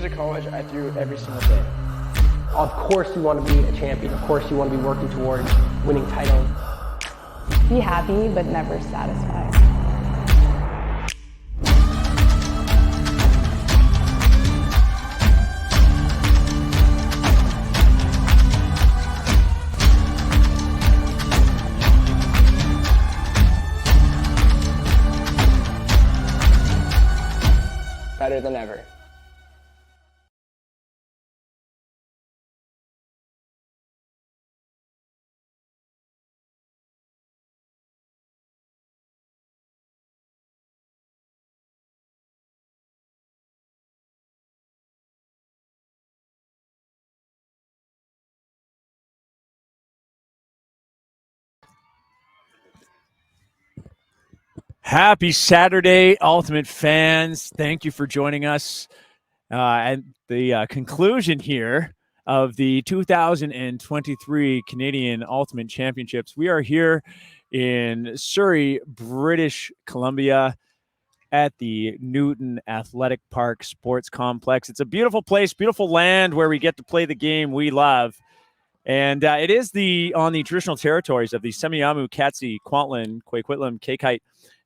years of college, I threw every single day. Of course you want to be a champion. Of course you want to be working towards winning titles. Be happy, but never satisfied. Better than ever. Happy Saturday, Ultimate fans. Thank you for joining us at the conclusion here of the 2023 Canadian Ultimate Championships. We are here in Surrey, British Columbia at the Newton Athletic Park Sports Complex. It's a beautiful place, beautiful land where we get to play the game we love. And it is on the traditional territories of the Semiahmoo, Katsi, Kwantlen, Kwikwetlem, Kaikite,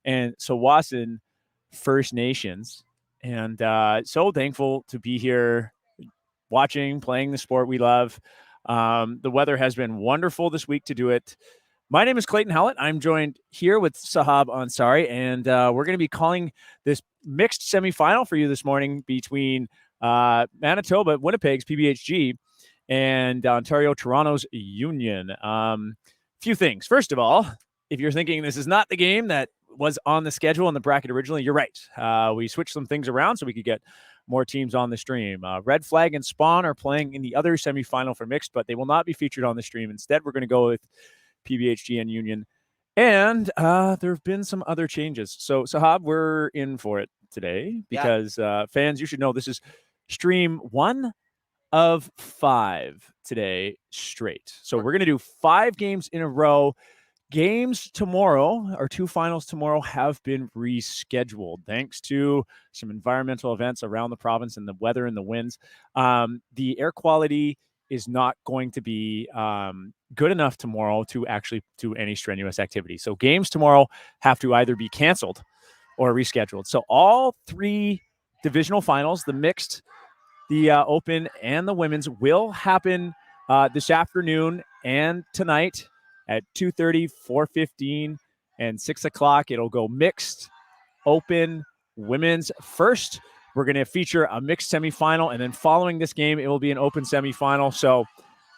and Tsawwassen First Nations. And so thankful to be here watching, playing the sport we love. The weather has been wonderful this week to do it. My name is Clayton Hallett. I'm joined here with Sahab Ansari, and we're going to be calling this mixed semifinal for you this morning between Manitoba, Winnipeg's PBHG, and Ontario, Toronto's Union. Few things. First of all, if you're thinking this is not the game that was on the schedule in the bracket originally, you're right. We switched some things around so we could get more teams on the stream. Red Flag and Spawn are playing in the other semifinal for mixed, but they will not be featured on the stream. Instead, we're going to go with PBHG and Union. And there have been some other changes. So, Sahab, we're in for it today because fans, you should know this is stream 1 of 5 today straight. So we're going to do 5 games in a row. Games tomorrow, our 2 finals tomorrow, have been rescheduled thanks to some environmental events around the province and the weather and the winds. The air quality is not going to be good enough tomorrow to actually do any strenuous activity. So games tomorrow have to either be canceled or rescheduled. So all 3 divisional finals, the mixed, the open, and the women's, will happen this afternoon and tonight at 2:30, 4:15, and 6 o'clock. It'll go mixed, open, women's first. We're going to feature a mixed semifinal, and then following this game, it will be an open semifinal. So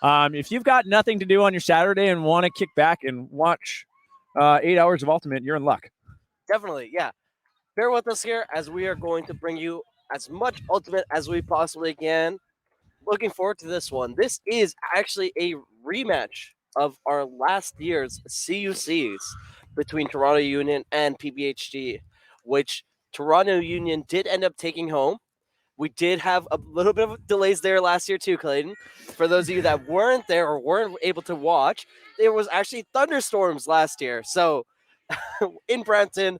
if you've got nothing to do on your Saturday and want to kick back and watch 8 hours of Ultimate, you're in luck. Definitely, yeah. Bear with us here as we are going to bring you as much Ultimate as we possibly can. Looking forward to this one. This is actually a rematch of our last year's CUCs between Toronto Union and PBHG, which Toronto Union did end up taking home. We did have a little bit of delays there last year too, Clayton. For those of you that weren't there or weren't able to watch, there was actually thunderstorms last year. So in Brampton,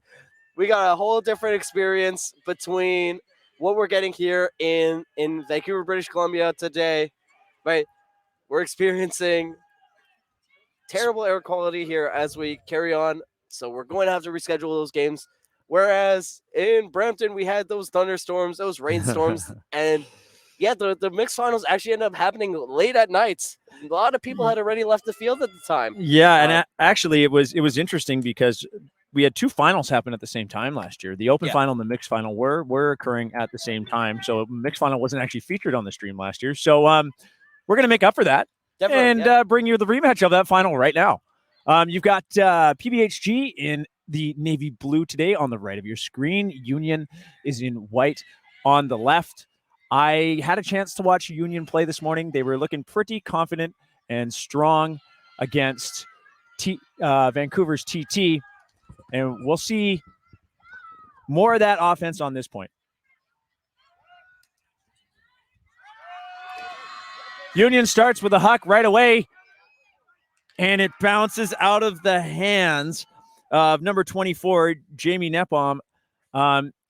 we got a whole different experience between what we're getting here in Vancouver, British Columbia today. Right? We're experiencing terrible air quality here as we carry on. So we're going to have to reschedule those games. Whereas in Brampton, we had those thunderstorms, those rainstorms, and the mixed finals actually ended up happening late at night. A lot of people had already left the field at the time. Yeah, and actually it was interesting because we had 2 finals happen at the same time last year. The open final and the mixed final were occurring at the same time. So mixed final wasn't actually featured on the stream last year. So we're going to make up for that. And bring you the rematch of that final right now. You've got PBHG in the navy blue today on the right of your screen. Union is in white on the left. I had a chance to watch Union play this morning. They were looking pretty confident and strong against Vancouver's TT. And we'll see more of that offense on this point. Union starts with a huck right away, and it bounces out of the hands of number 24, Jamie Nepom.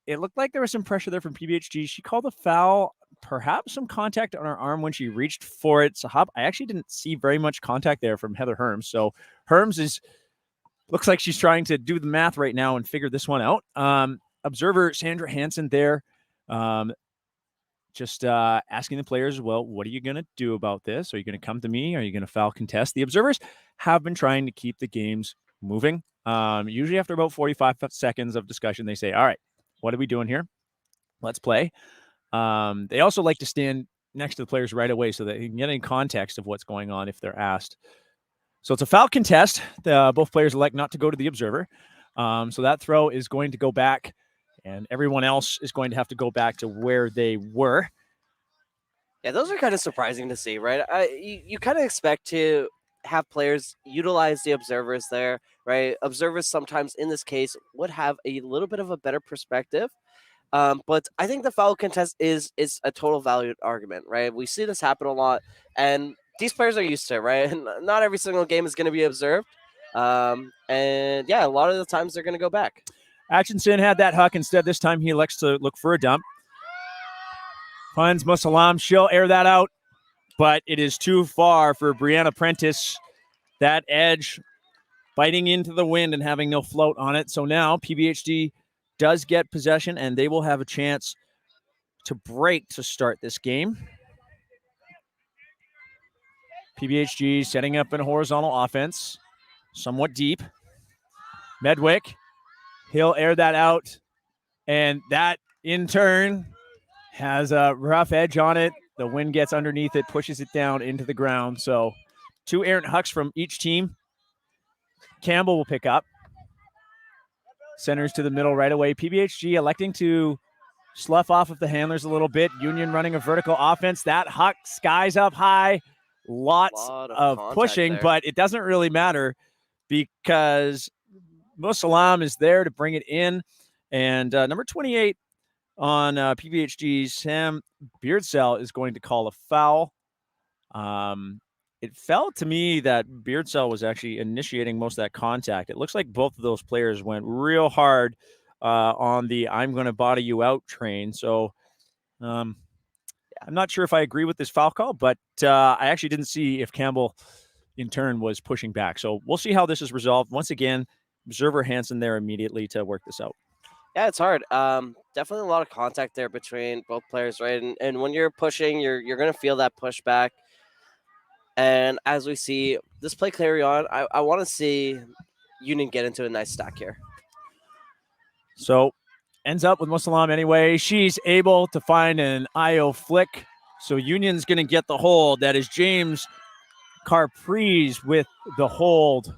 It looked like there was some pressure there from PBHG. She called a foul. perhaps some contact on her arm when she reached for it. Sahab, I actually didn't see very much contact there from Heather Herms. So Herms looks like she's trying to do the math right now and figure this one out. Observer Sandra Hansen there, just asking the players, well, what are you going to do about this? Are you going to come to me? Are you going to foul contest? The observers have been trying to keep the games moving. Usually after about 45 seconds of discussion, they say, all right, what are we doing here? Let's play. They also like to stand next to the players right away so that they can get any context of what's going on if they're asked. So it's a foul contest. Both players elect not to go to the observer. So that throw is going to go back, and everyone else is going to have to go back to where they were. Yeah, those are kind of surprising to see, right? You kind of expect to have players utilize the observers there, right? Observers sometimes, in this case, would have a little bit of a better perspective. But I think the foul contest is a total valid argument, right? We see this happen a lot, and these players are used to it, right? And not every single game is going to be observed. And yeah, a lot of the times they're going to go back. Atchison had that huck. Instead, this time he elects to look for a dump. Finds Musalam. She'll air that out, but it is too far for Brianna Prentice. That edge biting into the wind and having no float on it. So now PBHD does get possession, and they will have a chance to break to start this game. PBHG setting up in a horizontal offense, somewhat deep. Medwick, he'll air that out, and that in turn has a rough edge on it. The wind gets underneath it, pushes it down into the ground. So 2 errant hucks from each team. Campbell will pick up. Centers to the middle right away. PBHG electing to slough off of the handlers a little bit. Union running a vertical offense. That huck skies up high. Lots of pushing, there. But it doesn't really matter because Musalam is there to bring it in. And number 28 on PBHG, Sam Beardsell, is going to call a foul. It felt to me that Beardsell was actually initiating most of that contact. It looks like both of those players went real hard on the I'm going to body you out train. So I'm not sure if I agree with this foul call, but I actually didn't see if Campbell in turn was pushing back. So we'll see how this is resolved. Once again, observer Hansen there immediately to work this out. Yeah, it's hard. Definitely a lot of contact there between both players, right? And when you're pushing, you're going to feel that pushback. And as we see this play carry on, I want to see Union get into a nice stack here. So ends up with Musalam anyway. She's able to find an IO flick. So Union's going to get the hold. That is James Carprise with the hold,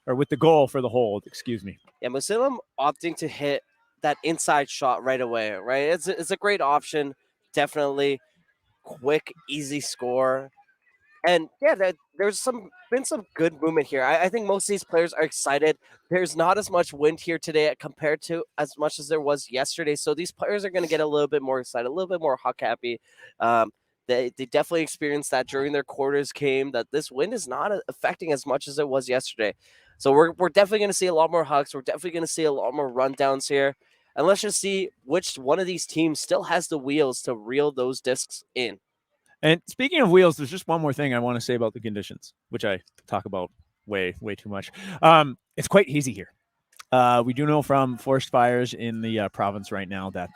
or with the goal for the hold, excuse me. Yeah, Musalam opting to hit that inside shot right away, right? It's a great option. Definitely quick, easy score. And yeah, there's been some good movement here. I think most of these players are excited. There's not as much wind here today compared to as much as there was yesterday. So these players are going to get a little bit more excited, a little bit more huck happy. They definitely experienced that during their quarters game, that this wind is not affecting as much as it was yesterday. So we're definitely going to see a lot more hucks. We're definitely going to see a lot more rundowns here. And let's just see which one of these teams still has the wheels to reel those discs in. And speaking of wheels, there's just one more thing I want to say about the conditions, which I talk about way too much. It's quite hazy here. We do know from forest fires in the province right now that,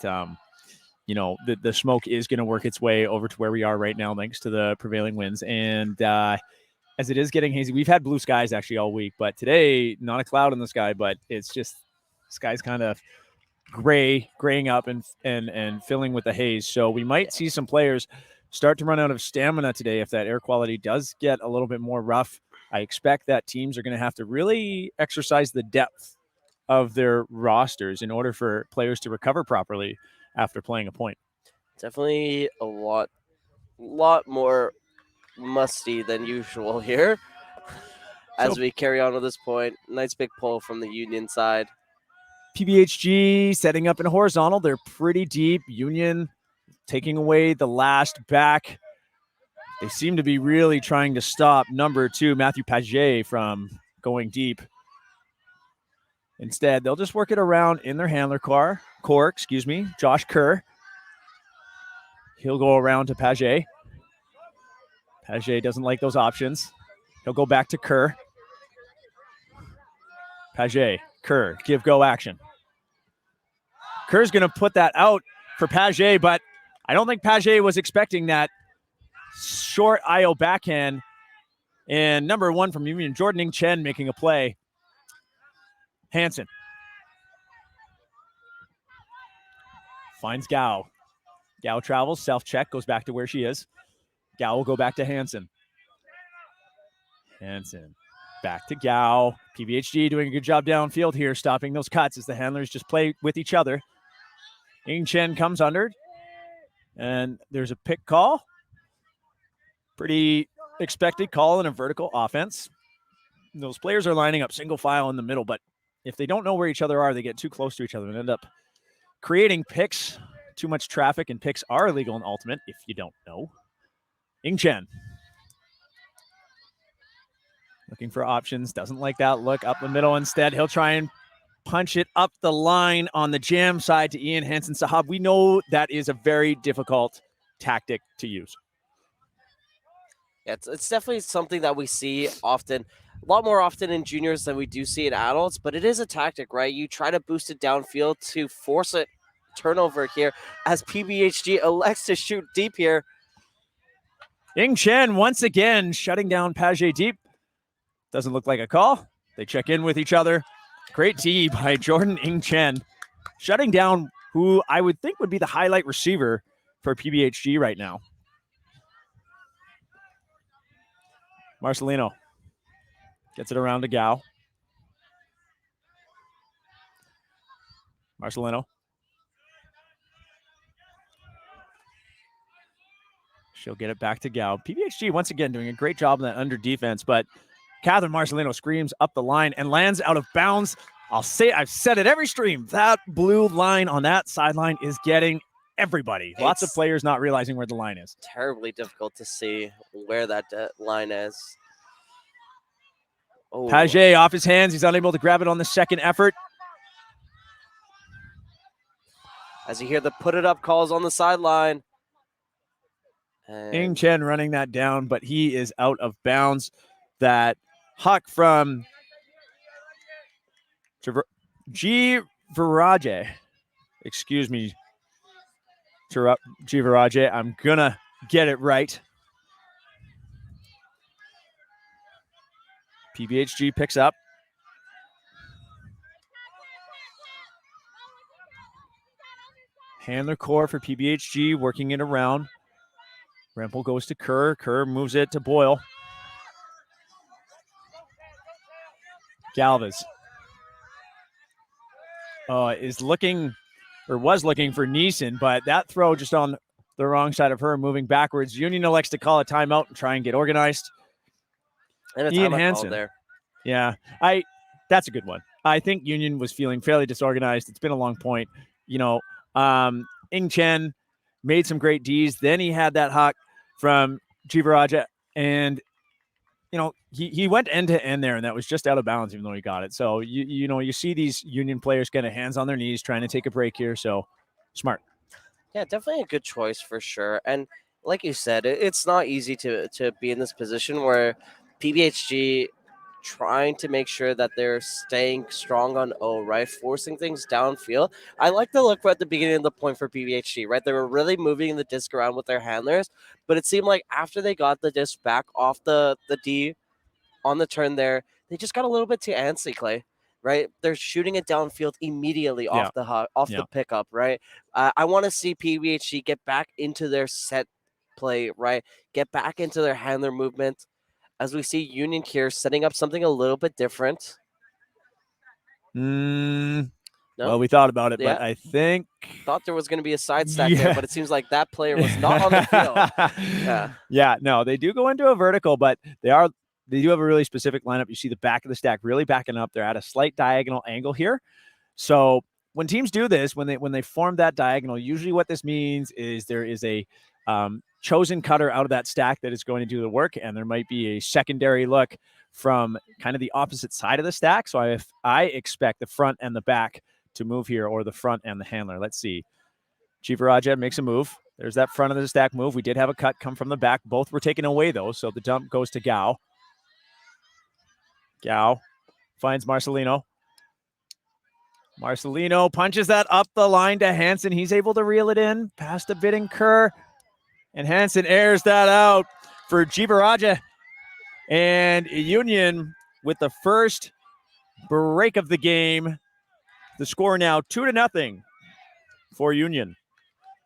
the smoke is going to work its way over to where we are right now, thanks to the prevailing winds. And as it is getting hazy, we've had blue skies actually all week, but today, not a cloud in the sky, but it's just sky's kind of graying up and filling with the haze. So we might see some players start to run out of stamina today if that air quality does get a little bit more rough. I expect that teams are going to have to really exercise the depth of their rosters in order for players to recover properly after playing a point. Definitely a lot more musty than usual here as we carry on with this point. Nice big pull from the Union side. PBHG setting up in a horizontal. They're pretty deep. Union taking away the last back. They seem to be really trying to stop number 2, Matthew Paget, from going deep. Instead, they'll just work it around in their handler core, Josh Kerr. He'll go around to Paget. Paget doesn't like those options. He'll go back to Kerr. Paget, Kerr, give go action. Kerr's going to put that out for Paget, but I don't think Paget was expecting that short IO backhand. And number 1 from Union, Jordan Ing Chen making a play. Hansen finds Gao. Gao travels, self-check, goes back to where she is. Gao will go back to Hansen. Hansen back to Gao. PBHG doing a good job downfield here, stopping those cuts as the handlers just play with each other. Ing Chen comes under, and there's a pick call. Pretty expected call in a vertical offense. Those players are lining up single file in the middle, but if they don't know where each other are, they get too close to each other and end up creating picks. Too much traffic, and picks are illegal in Ultimate, if you don't know. Ing Chen. Looking for options. Doesn't like that look. Up the middle instead. He'll try and punch it up the line on the jam side to Ian Hansen Sahab. We know that is a very difficult tactic to use. Yeah, it's definitely something that we see often, a lot more often in juniors than we do see in adults, but it is a tactic, right? You try to boost it downfield to force it turnover here as PBHG elects to shoot deep here. Ing Chen once again shutting down Paget deep. Doesn't look like a call. They check in with each other. Great D by Jordan Ing Chen, shutting down who I would think would be the highlight receiver for PBHG right now. Marcelino gets it around to Gao. Marcelino. She'll get it back to Gao. PBHG once again doing a great job on that under defense, but Catherine Marcelino screams up the line and lands out of bounds. I've said it every stream. That blue line on that sideline is getting everybody. Lots of players not realizing where the line is. Terribly difficult to see where that line is. Oh. Paget off his hands. He's unable to grab it on the second effort. As you hear the put it up calls on the sideline. Ing Chen running that down, but he is out of bounds. That huck from G. Virage. Excuse me, G. Virage. I'm going to get it right. PBHG picks up. Handler core for PBHG, working it around. Rempel goes to Kerr. Kerr moves it to Boyle. Galvez was looking for Neeson, but that throw just on the wrong side of her, moving backwards. Union elects to call a timeout and try and get organized. And a Ian timeout Hansen there. Yeah, that's a good one. I think Union was feeling fairly disorganized. It's been a long point. Ing Chen made some great Ds. Then he had that hawk from Jivaraja, and he went end to end there, and that was just out of bounds, even though he got it. So you see these Union players getting hands on their knees, trying to take a break here. So smart. Yeah, definitely a good choice for sure. And like you said, it's not easy to be in this position where PBHG trying to make sure that they're staying strong on O, right? Forcing things downfield. I like the look at the beginning of the point for PBHG, right? They were really moving the disc around with their handlers, but it seemed like after they got the disc back off the D on the turn there, they just got a little bit too antsy, Clay, right? They're shooting it downfield immediately off the pickup, right? I want to see PBHG get back into their set play, right? Get back into their handler movement. As we see Union here setting up something a little bit different. No? Well, we thought about it, but I think... Thought there was going to be a side stack there, but it seems like that player was not on the field. Yeah, no, they do go into a vertical, but they do have a really specific lineup. You see the back of the stack really backing up. They're at a slight diagonal angle here. So when teams do this, when they form that diagonal, usually what this means is there is a chosen cutter out of that stack that is going to do the work, and there might be a secondary look from kind of the opposite side of the stack. So I expect the front and the back to move here, or the front and the handler. Let's see. Jivaraja makes a move. There's that front of the stack move. We did have a cut come from the back. Both were taken away, though, so the dump goes to Gao. Gao finds Marcelino. Marcelino punches that up the line to Hansen. He's able to reel it in past a bidding Kerr. And Hansen airs that out for Jibaraja. And Union with the first break of the game. The score now 2-0 for Union.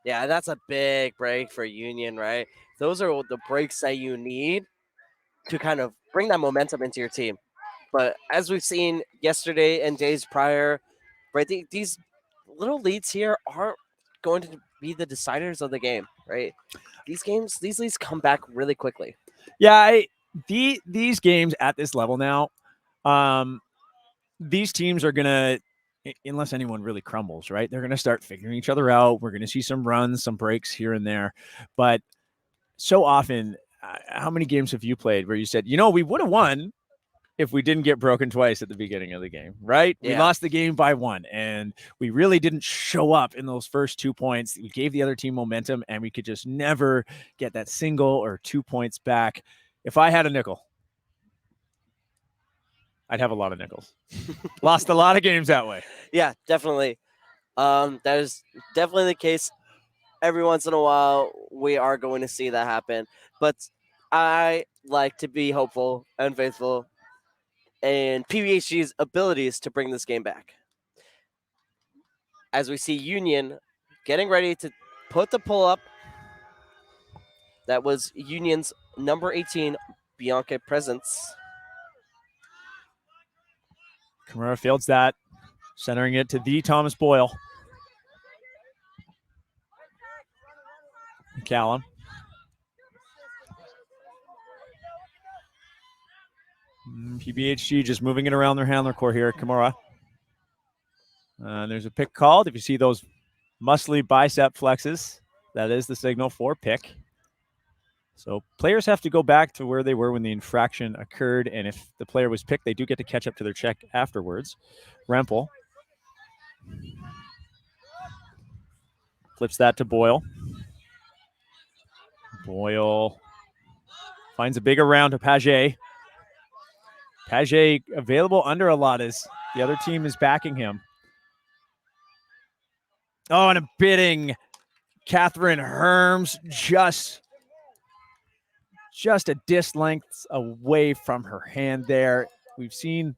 Yeah, that's a big break for Union, right? Those are the breaks that you need to kind of bring that momentum into your team. But as we've seen yesterday and days prior, right, these little leads here aren't going to be the deciders of the game, right? These leads come back really quickly. Yeah, these games at this level now, these teams are going to, unless anyone really crumbles, right? They're going to start figuring each other out. We're going to see some runs, some breaks here and there. But so often, how many games have you played where you said, we would have won if we didn't get broken twice at the beginning of the game, right? Yeah. We lost the game by 1, and we really didn't show up in those first 2 points. We gave the other team momentum, and we could just never get that single or 2 points back. If I had a nickel, I'd have a lot of nickels. Lost a lot of games that way. Yeah, definitely. That is definitely the case. Every once in a while, we are going to see that happen. But I like to be hopeful and faithful in PBHG's abilities to bring this game back. As we see Union getting ready to put the pull up. That was Union's number 18, Bianca Presence. Kimura fields that, centering it to the Thomas Boyle. Callum. PBHG just moving it around their handler core here. Kimura. There's a pick called. If you see those muscly bicep flexes, that is the signal for pick. So players have to go back to where they were when the infraction occurred, and if the player was picked, they do get to catch up to their check afterwards. Rempel flips that to Boyle. Boyle finds a bigger round to Paget. Paget available under a lot as the other team is backing him. Oh, and a bidding Catherine Herms just a disc length away from her hand there. We've seen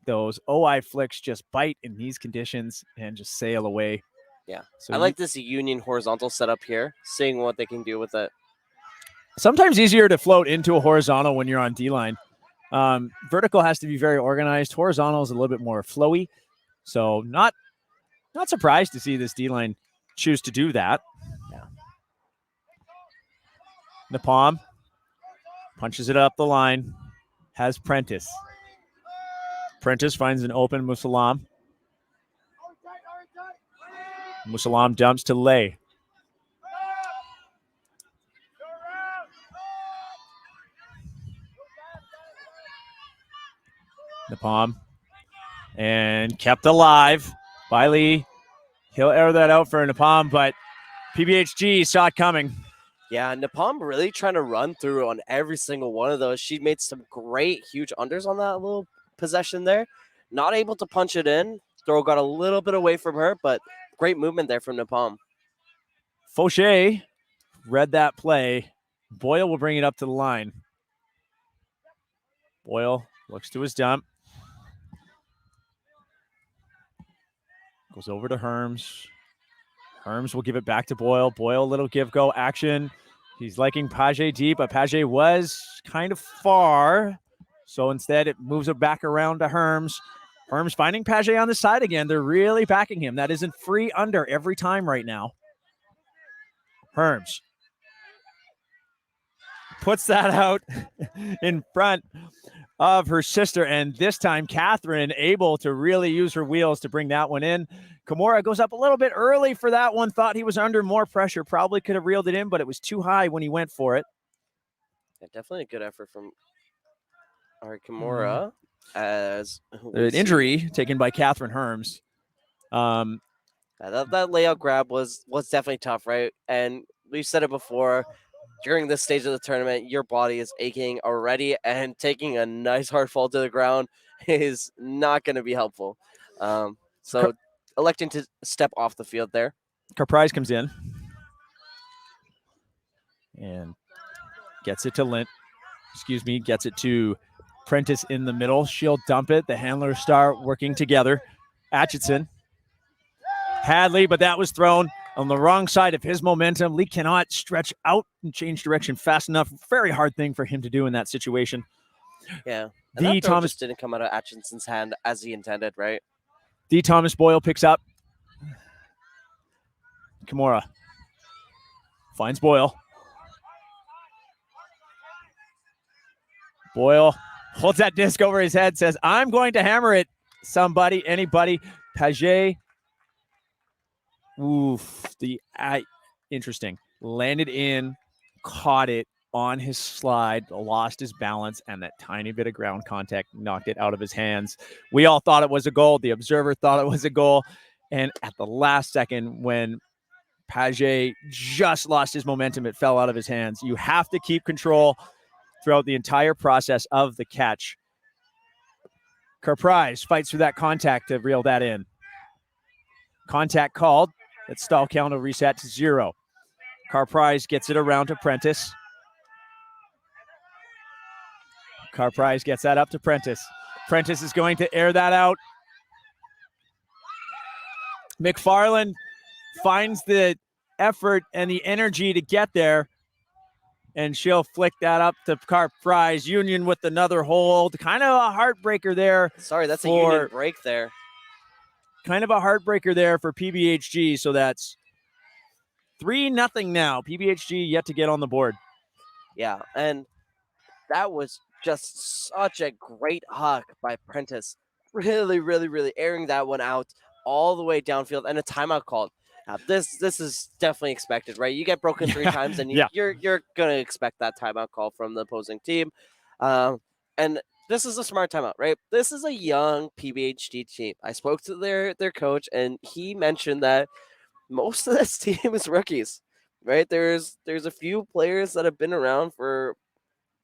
those OI flicks just bite in these conditions and just sail away. Yeah. So I like this Union horizontal setup here, seeing what they can do with it. Sometimes easier to float into a horizontal when you're on D-line. Vertical has to be very organized. Horizontal is a little bit more flowy. So not surprised to see this D-line choose to do that. Yeah. Napalm punches it up the line. Has Prentice. Prentice finds an open Musalam. Musalam dumps to Lay. Napalm. And kept alive by Lee. He'll air that out for Napalm, but PBHG saw it coming. Yeah, Napalm really trying to run through on every single one of those. She made some great, huge unders on that little possession there. Not able to punch it in. Throw got a little bit away from her, but great movement there from Napalm. Fauché read that play. Boyle will bring it up to the line. Boyle looks to his dump. Goes over to Herms. Herms will give it back to Boyle. Boyle, little give-go action. He's liking Paget deep, but Paget was kind of far. So instead, it moves it back around to Herms. Herms finding Paget on the side again. They're really backing him. That isn't free under every time right now. Herms puts that out in front of her sister, and this time Catherine able to really use her wheels to bring that one in. Kimura goes up a little bit early for that one, thought he was under more pressure, probably could have reeled it in, but it was too high when he went for it. Yeah, definitely a good effort from our Kimura. As An injury taken by Catherine Herms. That layout grab was definitely tough, right? And we've said it before. During this stage of the tournament, your body is aching already, and taking a nice hard fall to the ground is not going to be helpful. So electing to step off the field there. Carprize comes in and gets it to gets it to Prentice in the middle. She'll dump it. The handlers start working together. Atchison, Hadley, but that was thrown on the wrong side of his momentum. Lee cannot stretch out and change direction fast enough. Very hard thing for him to do in that situation. Yeah. And that throw just didn't come out of Atchison's hand as he intended, right? D. Thomas Boyle picks up. Kimura finds Boyle. Boyle holds that disc over his head, says, I'm going to hammer it. Somebody, anybody. Paget. Oof. Interesting. Landed in, caught it on his slide, lost his balance, and that tiny bit of ground contact knocked it out of his hands. We all thought it was a goal. The observer thought it was a goal. And at the last second, when Paget just lost his momentum, it fell out of his hands. You have to keep control throughout the entire process of the catch. Carprize fights through that contact to reel that in. Contact called. That stall count will reset to 0. Carprize gets it around to Prentice. Carprize gets that up to Prentice. Prentice is going to air that out. McFarland finds the effort and the energy to get there, and she'll flick that up to Carprize. Union with another hold. Kind of a heartbreaker there. Sorry, that's a Union break there. Kind of a heartbreaker there for PBHG. So that's 3-0 now. PBHG yet to get on the board. Yeah, and that was just such a great huck by Prentice. Really, really, really airing that one out all the way downfield, and a timeout called. Now, this is definitely expected, right? You get broken 3 times, and you're gonna expect that timeout call from the opposing team. And this is a smart timeout, right? This is a young PBHG team. I spoke to their coach, and he mentioned that most of this team is rookies, right? There's a few players that have been around for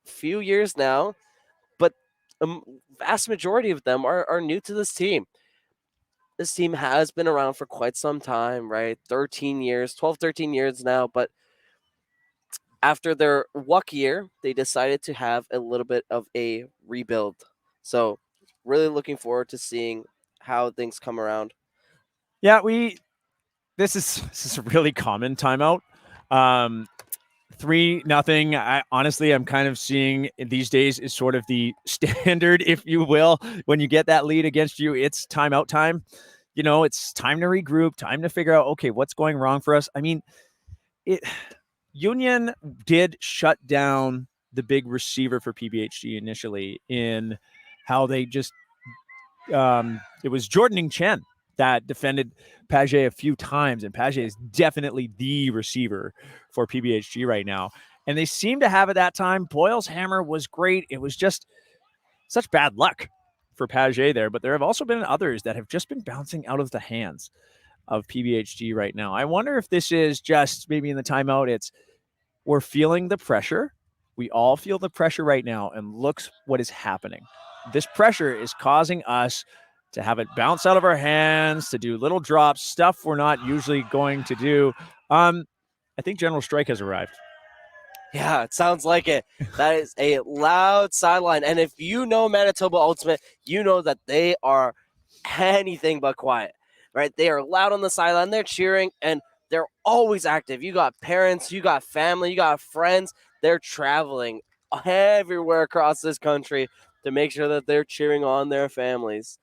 a few years now, but a vast majority of them are new to this team. This team has been around for quite some time, right? 13 years now, but after their WUC year, they decided to have a little bit of a rebuild. So really looking forward to seeing how things come around. Yeah, this is a really common timeout. 3-0. Honestly, I'm kind of seeing these days is sort of the standard, if you will. When you get that lead against you, it's timeout time. You know, it's time to regroup, time to figure out, okay, what's going wrong for us. I mean, Union did shut down the big receiver for PBHG initially in how they just it was Jordan Chen that defended Paget a few times, and Paget is definitely the receiver for PBHG right now. And they seem to have at that time. Boyle's hammer was great. It was just such bad luck for Paget there, but there have also been others that have just been bouncing out of the hands of PBHG right now. I wonder if this is just maybe in the timeout, we're feeling the pressure. We all feel the pressure right now, and looks what is happening. This pressure is causing us to have it bounce out of our hands, to do little drops, stuff we're not usually going to do. I think General Strike has arrived. Yeah, it sounds like it. That is a loud sideline. And if you know Manitoba Ultimate, you know that they are anything but quiet, right? They are loud on the sideline. They're cheering, and they're always active. You got parents, you got family, you got friends. They're traveling everywhere across this country to make sure that they're cheering on their families.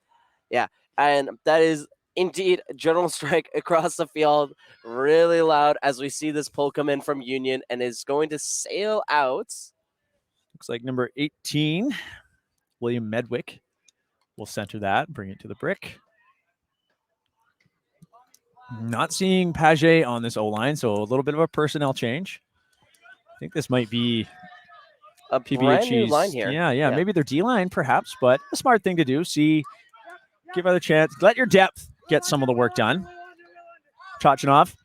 Yeah, and that is indeed General Strike across the field, really loud as we see this pull come in from Union and is going to sail out. Looks like number 18, William Medwick, will center that, bring it to the brick. Not seeing Paget on this O-line, so a little bit of a personnel change. I think this might be a brand new line here. Yeah, maybe their D-line perhaps, but a smart thing to do. Give other chance. Let your depth get some of the work done. Chachanov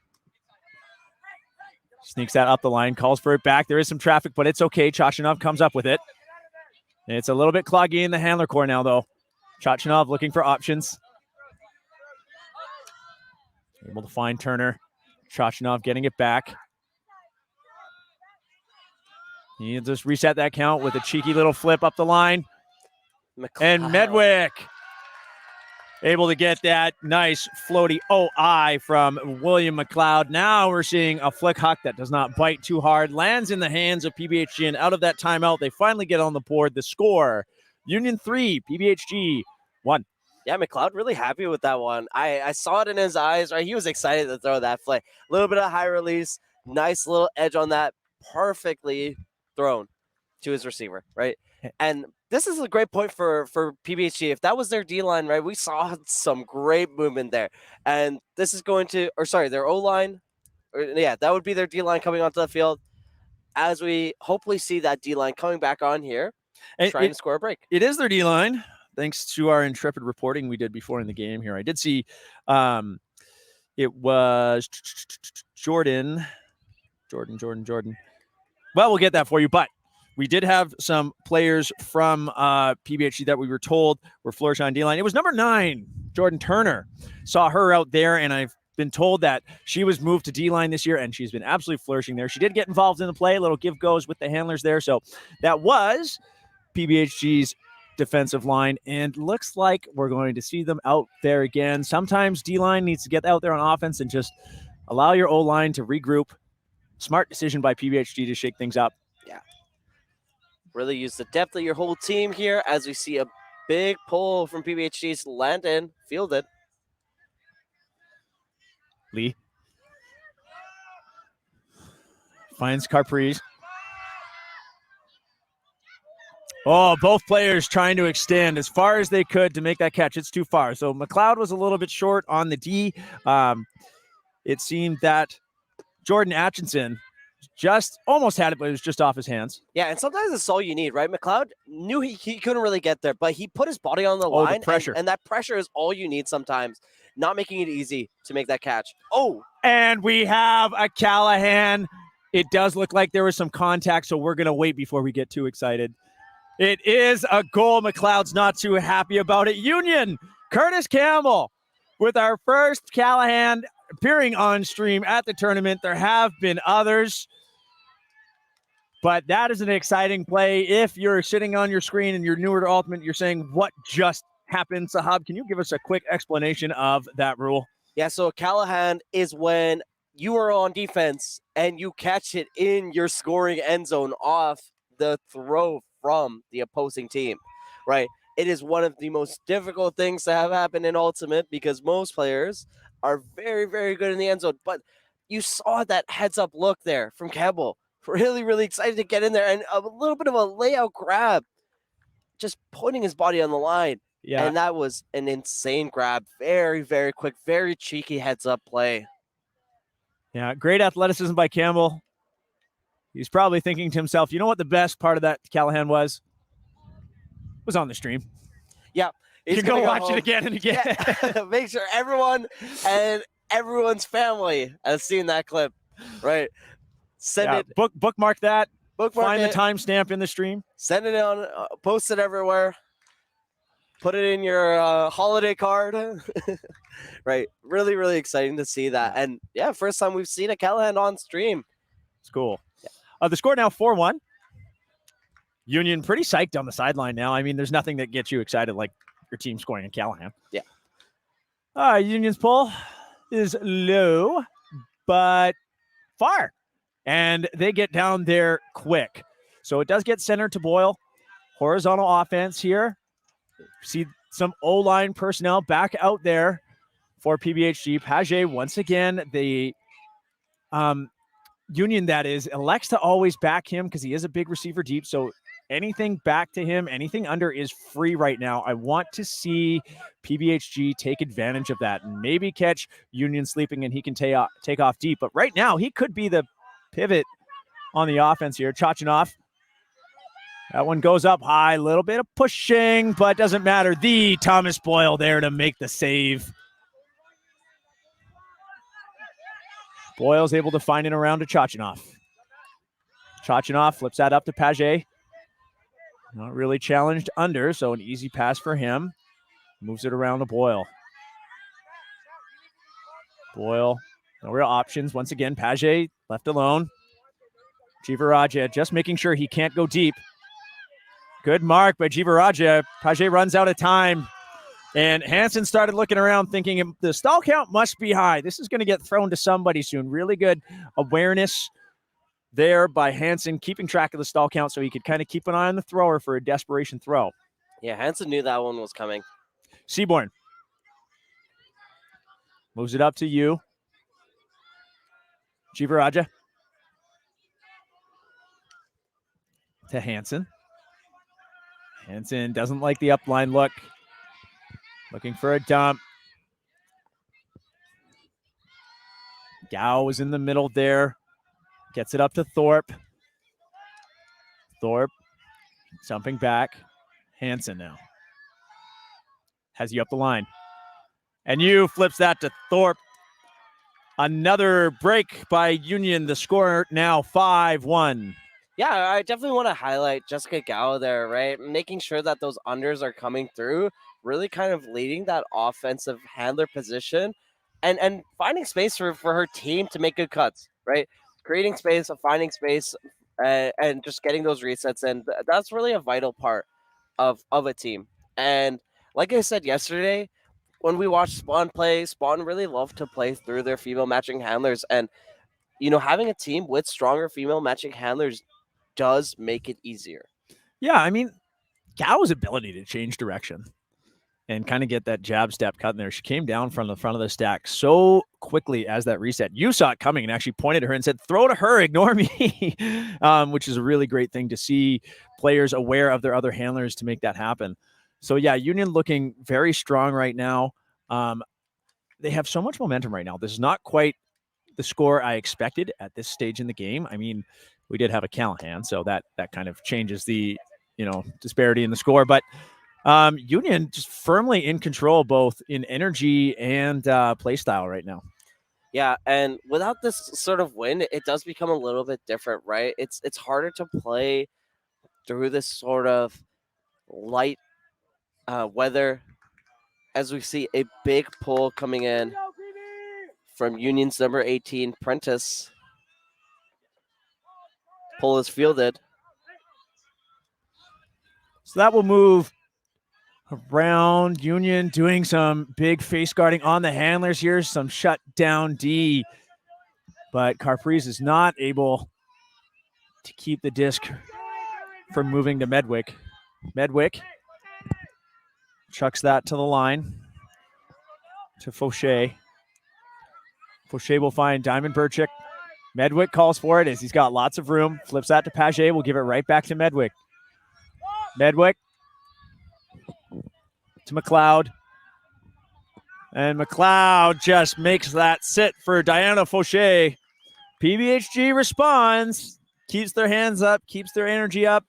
sneaks that up the line, calls for it back. There is some traffic, but it's okay. Chachanov comes up with it. It's a little bit cloggy in the handler core now, though. Chachanov looking for options. Able to find Turner. Chachanov getting it back. He just reset that count with a cheeky little flip up the line. And Medwick able to get that nice floaty OI from William McLeod. Now we're seeing a flick huck that does not bite too hard. Lands in the hands of PBHG, and out of that timeout, they finally get on the board. The score, Union 3, PBHG 1. Yeah, McLeod really happy with that one. I saw it in his eyes, right? He was excited to throw that flick. A little bit of high release, nice little edge on that, perfectly thrown to his receiver, right? And this is a great point for PBHG. If that was their D-line, right, we saw some great movement there. And this is going to, or sorry, their O-line, yeah, that would be their D-line coming onto the field as we hopefully see that D-line coming back on here, trying to score a break. It is their D-line. Thanks to our intrepid reporting we did before in the game here. I did see it was Jordan. Well, we'll get that for you, but we did have some players from PBHG that we were told were flourishing on D-line. It was number 9, Jordan Turner. Saw her out there, and I've been told that she was moved to D-line this year, and she's been absolutely flourishing there. She did get involved in the play, a little give-goes with the handlers there. So that was PBHG's defensive line, and looks like we're going to see them out there again. Sometimes D-line needs to get out there on offense and just allow your O-line to regroup. Smart decision by PBHG to shake things up. Yeah. Really use the depth of your whole team here as we see a big pull from PBHG's Landon fielded. Lee finds Carprise. Oh, both players trying to extend as far as they could to make that catch. It's too far. So McLeod was a little bit short on the D. It seemed that Jordan Atchison just almost had it, but it was just off his hands. Yeah, and sometimes that's all you need, right? McLeod knew he couldn't really get there, but he put his body on the line. The pressure. And that pressure is all you need sometimes, not making it easy to make that catch. Oh! And we have a Callahan. It does look like there was some contact, so we're going to wait before we get too excited. It is a goal. McLeod's not too happy about it. Union, Curtis Campbell with our first Callahan appearing on stream at the tournament. There have been others, but that is an exciting play. If you're sitting on your screen and you're newer to Ultimate, you're saying, what just happened? Sahab, can you give us a quick explanation of that rule? Yeah, so Callahan is when you are on defense and you catch it in your scoring end zone off the throw from the opposing team, right? It is one of the most difficult things to have happen in Ultimate because most players are very, very good in the end zone. But you saw that heads-up look there from Campbell. Really, really excited to get in there. And a little bit of a layout grab, just putting his body on the line. Yeah. And that was an insane grab. Very, very quick, very cheeky heads-up play. Yeah, great athleticism by Campbell. He's probably thinking to himself, you know what the best part of that Callahan was? Was on the stream. Yeah. You can go watch it again and again. Yeah. Make sure everyone and everyone's family has seen that clip, right? Send it. Bookmark that. Find Find the timestamp in the stream. Send it on. Post it everywhere. Put it in your holiday card. Right. Really, really exciting to see that. And yeah, first time we've seen a Callahan on stream. It's cool. Yeah. The score now 4-1. Union pretty psyched on the sideline now. I mean, there's nothing that gets you excited like your team scoring in Callahan. Yeah. Union's pull is low, but far. And they get down there quick. So it does get centered to Boyle. Horizontal offense here. See some O-line personnel back out there for PBHG. Page once again, the Union, that is, elects to always back him because he is a big receiver deep. So anything back to him, anything under is free right now. I want to see PBHG take advantage of that and maybe catch Union sleeping and he can take off deep. But right now, he could be the pivot on the offense here. Chachanov. That one goes up high. A little bit of pushing, but doesn't matter. The Thomas Boyle there to make the save. Boyle's able to find it around to Chachinov. Chachinov flips that up to Paget. Not really challenged under, so an easy pass for him. Moves it around to Boyle. Boyle, no real options. Once again, Paget left alone. Jivaraja just making sure he can't go deep. Good mark by Jivaraja. Paget runs out of time. And Hansen started looking around thinking the stall count must be high. This is going to get thrown to somebody soon. Really good awareness there by Hansen, keeping track of the stall count so he could kind of keep an eye on the thrower for a desperation throw. Yeah, Hansen knew that one was coming. Seaborn moves it up to you. Jivaraja to Hansen. Hansen doesn't like the upline look. Looking for a dump. Gow is in the middle there. Gets it up to Thorpe. Thorpe jumping back. Hansen now. Has you up the line. And you flips that to Thorpe. Another break by Union. The score now 5-1. Yeah, I definitely want to highlight Jessica Gow there, right? Making sure that those unders are coming through, really kind of leading that offensive handler position and finding space for her team to make good cuts, right? Creating space, finding space, and just getting those resets. And that's really a vital part of a team. And like I said yesterday, when we watched Spawn play, Spawn really loved to play through their female matching handlers. And, having a team with stronger female matching handlers does make it easier. Yeah, I mean, Gow's ability to change direction and kind of get that jab step cut in there. She came down from the front of the stack so quickly as that reset. You saw it coming and actually pointed at her and said, throw to her, ignore me, which is a really great thing to see players aware of their other handlers to make that happen. So, yeah, Union looking very strong right now. They have so much momentum right now. This is not quite the score I expected at this stage in the game. I mean, we did have a Callahan, so that kind of changes the, disparity in the score. But Union just firmly in control, both in energy and play style right now. Yeah, and without this sort of win, it does become a little bit different, right? It's harder to play through this sort of light weather as we see a big pull coming in from Union's number 18, Prentice. Pull is fielded. So that will move around. Union doing some big face guarding on the handlers here. Some shut down D. But Carfreeze is not able to keep the disc from moving to Medwick. Medwick chucks that to the line to Fauché. Fauché will find Diamond Burchick. Medwick calls for it as he's got lots of room. Flips that to Paget. We'll give it right back to Medwick. Medwick to McLeod. And McLeod just makes that sit for Diana Fauché. PBHG responds, keeps their hands up, keeps their energy up.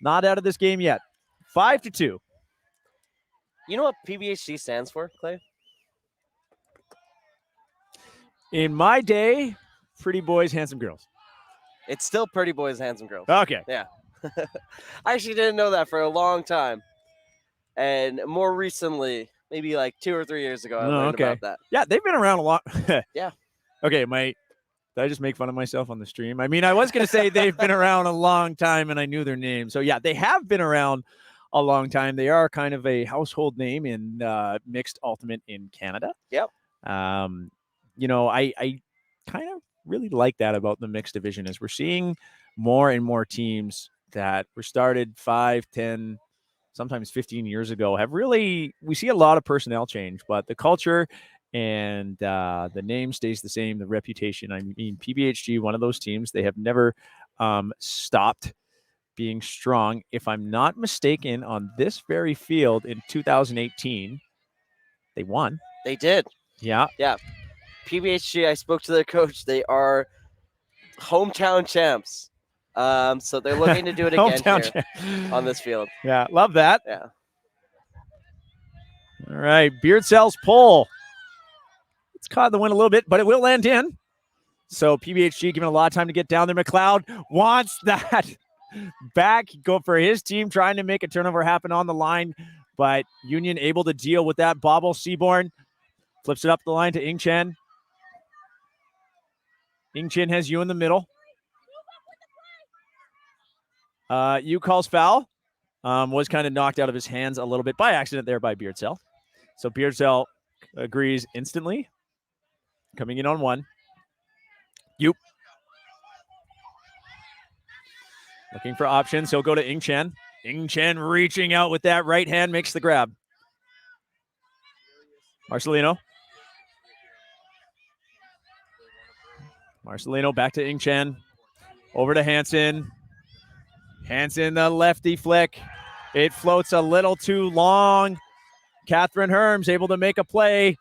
Not out of this game yet. 5-2. You know what PBHG stands for, Clay? In my day, pretty boys, handsome girls. It's still Pretty Boys, Handsome Girls. Okay. Yeah. I actually didn't know that for a long time. And more recently, maybe like 2 or 3 years ago, I learned about that. Yeah, they've been around a lot. Yeah. Okay, did I just make fun of myself on the stream? I mean, I was going to say they've been around a long time and I knew their name. So, yeah, they have been around a long time. They are kind of a household name in mixed ultimate in Canada. Yep. I kind of really like that about the mixed division is we're seeing more and more teams that were started 5, 10, sometimes 15 years ago we see a lot of personnel change, but the culture and the name stays the same, the reputation. I mean, PBHG, one of those teams, they have never stopped being strong. If I'm not mistaken, on this very field in 2018, they won. They did. Yeah. Yeah. PBHG, I spoke to their coach. They are hometown champs. So they're looking to do it again here on this field. Yeah, love that. Yeah. All right, Beard Cells pull. It's caught the wind a little bit, but it will land in. So PBHG given a lot of time to get down there. McLeod wants that back. Go for his team, trying to make a turnover happen on the line, but Union able to deal with that bobble. Seaborn flips it up the line to Ing Chen. Ing Chen has you in the middle. You calls foul. Was kind of knocked out of his hands a little bit by accident there by Beardsell. So Beardsell agrees instantly. Coming in on one. Yoop. Looking for options. He'll go to Ing Chen. Ing Chen reaching out with that right hand, makes the grab. Marcelino. Marcelino back to Ing Chen. Over to Hansen. Hansen, the lefty flick. It floats a little too long. Catherine Herms able to make a play.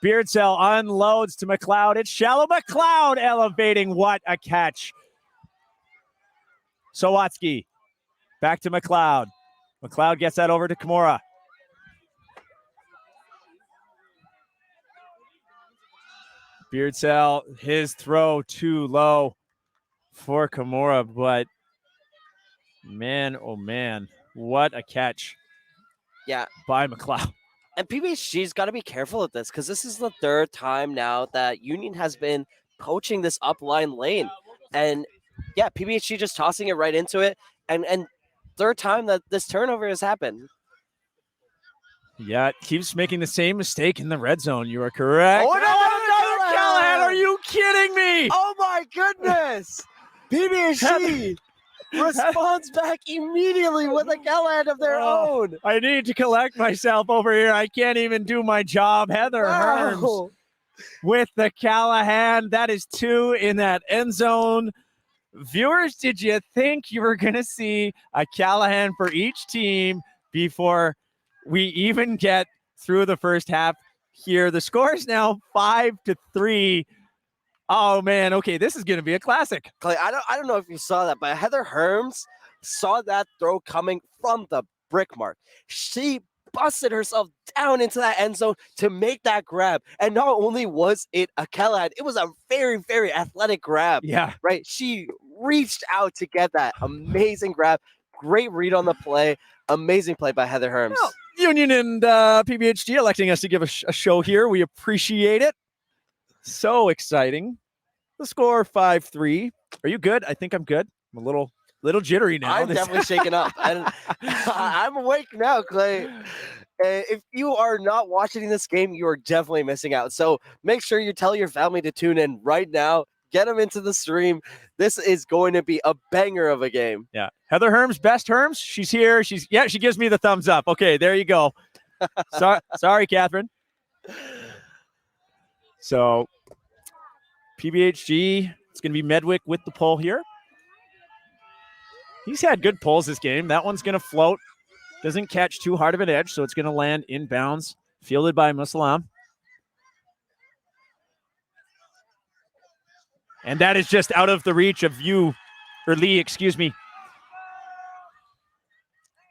Beardsell unloads to McLeod. It's shallow. McLeod elevating. What a catch. Sawatsky back to McLeod. McLeod gets that over to Kimura. Beardsell, his throw too low for Kimura, but man, oh man, what a catch. Yeah. By McLeod. And PBHG's got to be careful of this because this is the third time now that Union has been poaching this upline lane. And yeah, PBHG just tossing it right into it. And third time that this turnover has happened. Yeah, it keeps making the same mistake in the red zone. You are correct. Oh, another Callahan. Are you kidding me? Oh my goodness. PBHG responds back immediately with a Callahan of their own. I need to collect myself over here. I can't even do my job. Heather Herms with the Callahan. That is 2 in that end zone. Viewers, did you think you were going to see a Callahan for each team before we even get through the first half here? The score is now 5-3. Oh man, okay, this is going to be a classic. Clay, I don't know if you saw that, but Heather Herms saw that throw coming from the brick mark. She busted herself down into that end zone to make that grab. And not only was it a Callahan, it was a very, very athletic grab. Yeah. Right? She reached out to get that amazing grab. Great read on the play. Amazing play by Heather Herms. Well, Union and PBHG electing us to give a show here. We appreciate it. So exciting. The score 5-3. Are you good? I think I'm good. I'm a little jittery now. I'm definitely shaken up. And I'm awake now, Clay. If you are not watching this game, you are definitely missing out. So make sure you tell your family to tune in right now. Get them into the stream. This is going to be a banger of a game. Yeah. Heather Herms, best Herms. She's here. She gives me the thumbs up. Okay, there you go. Sorry, Catherine. So PBHG, it's going to be Medwick with the pull here. He's had good pulls this game. That one's going to float. Doesn't catch too hard of an edge, so it's going to land inbounds. Fielded by Musalam. And that is just out of the reach of Lee, excuse me.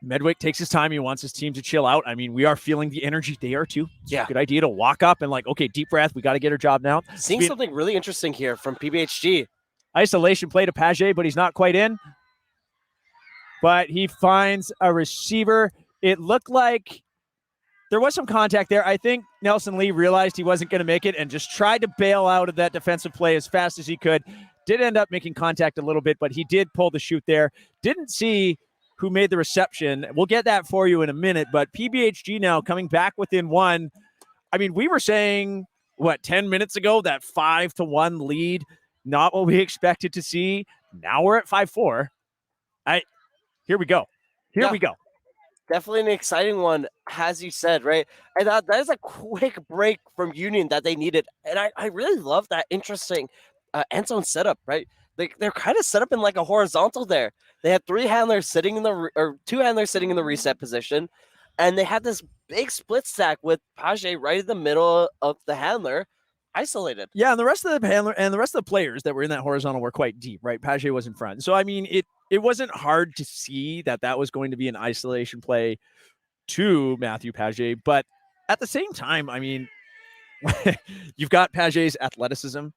Medwick takes his time. He wants his team to chill out. I mean, we are feeling the energy. They are too. Yeah. Good idea to walk up and okay, deep breath. We got to get our job now. Seeing something really interesting here from PBHG. Isolation play to Paget, but he's not quite in. But he finds a receiver. It looked like there was some contact there. I think Nelson Lee realized he wasn't going to make it and just tried to bail out of that defensive play as fast as he could. Did end up making contact a little bit, but he did pull the shoot there. Didn't see who made the reception. We'll get that for you in a minute, but PBHG now coming back within 1. I mean, we were saying, 10 minutes ago, that 5-1 lead, not what we expected to see. Now we're at 5-4. Here we go. Here we go. Definitely an exciting one, as you said, right? And that is a quick break from Union that they needed. And I really love that interesting end zone setup, right? They're kind of set up in like a horizontal there. They had 2 handlers sitting in the reset position, and they had this big split stack with Paget right in the middle of the handler, isolated. Yeah, and the rest of the handler and the rest of the players that were in that horizontal were quite deep, right? Paget was in front. So I mean, it wasn't hard to see that was going to be an isolation play to Matthew Paget, but at the same time, I mean, you've got Paget's athleticism.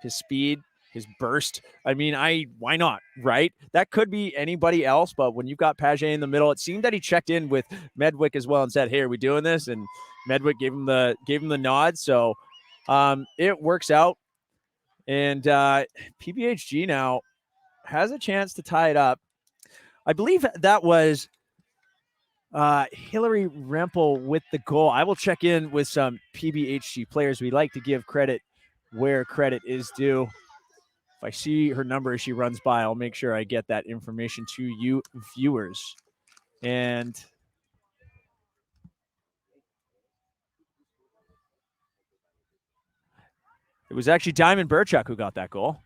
his speed, his burst. I mean, why not, right? That could be anybody else, but when you've got Paget in the middle, it seemed that he checked in with Medwick as well and said, "Hey, are we doing this?" And Medwick gave him the nod. So it works out, and PBHG now has a chance to tie it up. I believe that was Hillary Rempel with the goal. I will check in with some PBHG players. We like to give credit where credit is due. If I see her number as she runs by, I'll make sure I get that information to you viewers. And it was actually Diamond Burchuk who got that goal.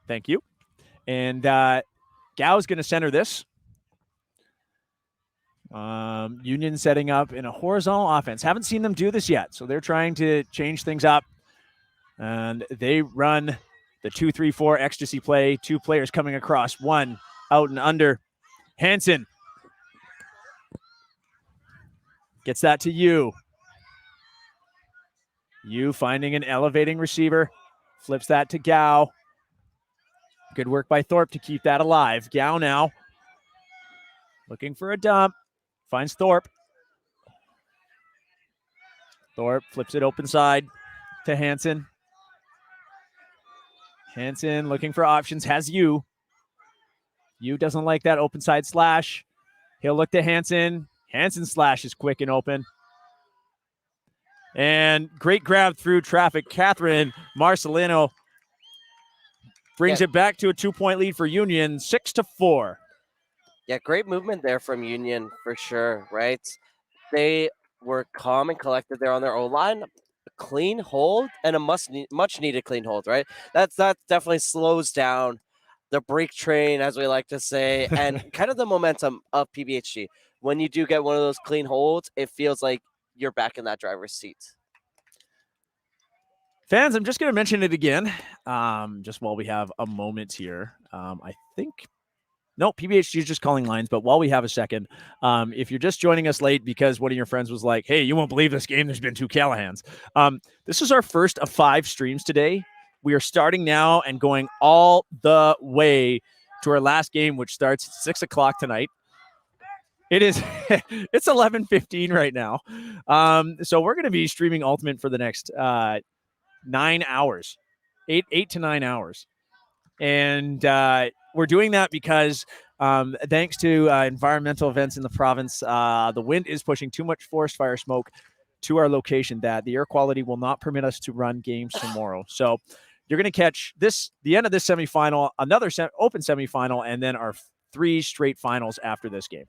Thank you. And Gow's going to center this. Union setting up in a horizontal offense. Haven't seen them do this yet, so they're trying to change things up. And they run the 2-3-4 ecstasy play. Two players coming across. One out and under. Hansen gets that to you. You finding an elevating receiver. Flips that to Gow. Good work by Thorpe to keep that alive. Gow now looking for a dump. Finds Thorpe. Thorpe flips it open side to Hansen. Hansen looking for options. Has you. You doesn't like that open side slash. He'll look to Hansen. Hansen's slash is quick and open. And great grab through traffic. Catherine Marcelino brings it back to a 2-point lead for Union, 6-4. Yeah, great movement there from Union for sure, right? They were calm and collected there on their O-line. A clean hold and a much needed clean hold, right? That definitely slows down the break train, as we like to say, and kind of the momentum of PBHG. When you do get one of those clean holds, it feels like you're back in that driver's seat. Fans, I'm just going to mention it again, just while we have a moment here. I think, no, PBHG is just calling lines, but while we have a second, if you're just joining us late because one of your friends was like, "Hey, you won't believe this game, there's been 2 Callahans." This is our first of 5 streams today. We are starting now and going all the way to our last game, which starts at 6 o'clock tonight. It is, it's 11:15 right now. So we're going to be streaming Ultimate for the next 9 hours, 8 to 9 hours. And we're doing that because thanks to environmental events in the province, the wind is pushing too much forest fire smoke to our location that the air quality will not permit us to run games tomorrow. So you're going to catch the end of this semifinal, another open semifinal, and then our 3 straight finals after this game.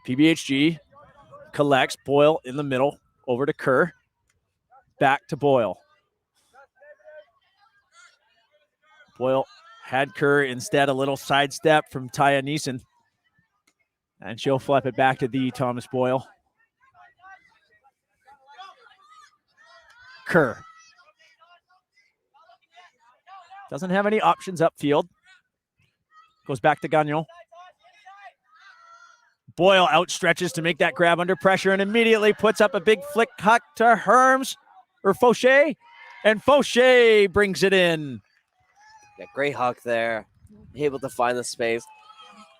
PBHG collects. Boyle in the middle, over to Kerr. Back to Boyle. Boyle had Kerr instead, a little sidestep from Taya Neeson. And she'll flip it back to the Thomas Boyle. Kerr. Doesn't have any options upfield. Goes back to Gagnon. Boyle outstretches to make that grab under pressure and immediately puts up a big flick huck to Herms or Fauché. And Fauché brings it in. Yeah, great huck there. Able to find the space.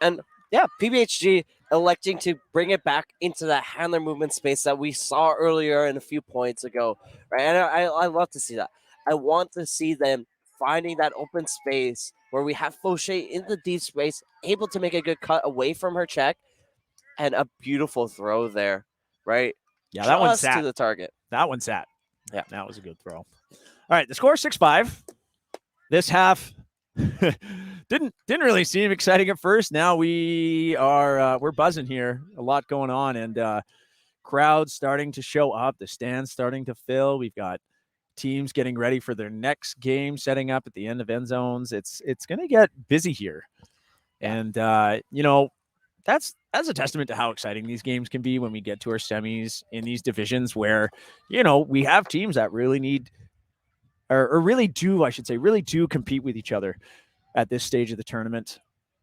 And yeah, PBHG electing to bring it back into that handler movement space that we saw earlier and a few points ago. Right. And I love to see that. I want to see them finding that open space where we have Fauché in the deep space, able to make a good cut away from her check. And a beautiful throw there, right? Yeah, that one sat to the target. That one sat. Yeah, that was a good throw. All right, the score 6-5. This half didn't really seem exciting at first. Now we're buzzing here. A lot going on, and crowds starting to show up. The stands starting to fill. We've got teams getting ready for their next game, setting up at the end of end zones. It's going to get busy here, and that's a testament to how exciting these games can be when we get to our semis in these divisions where, we have teams that really need or really do compete with each other at this stage of the tournament.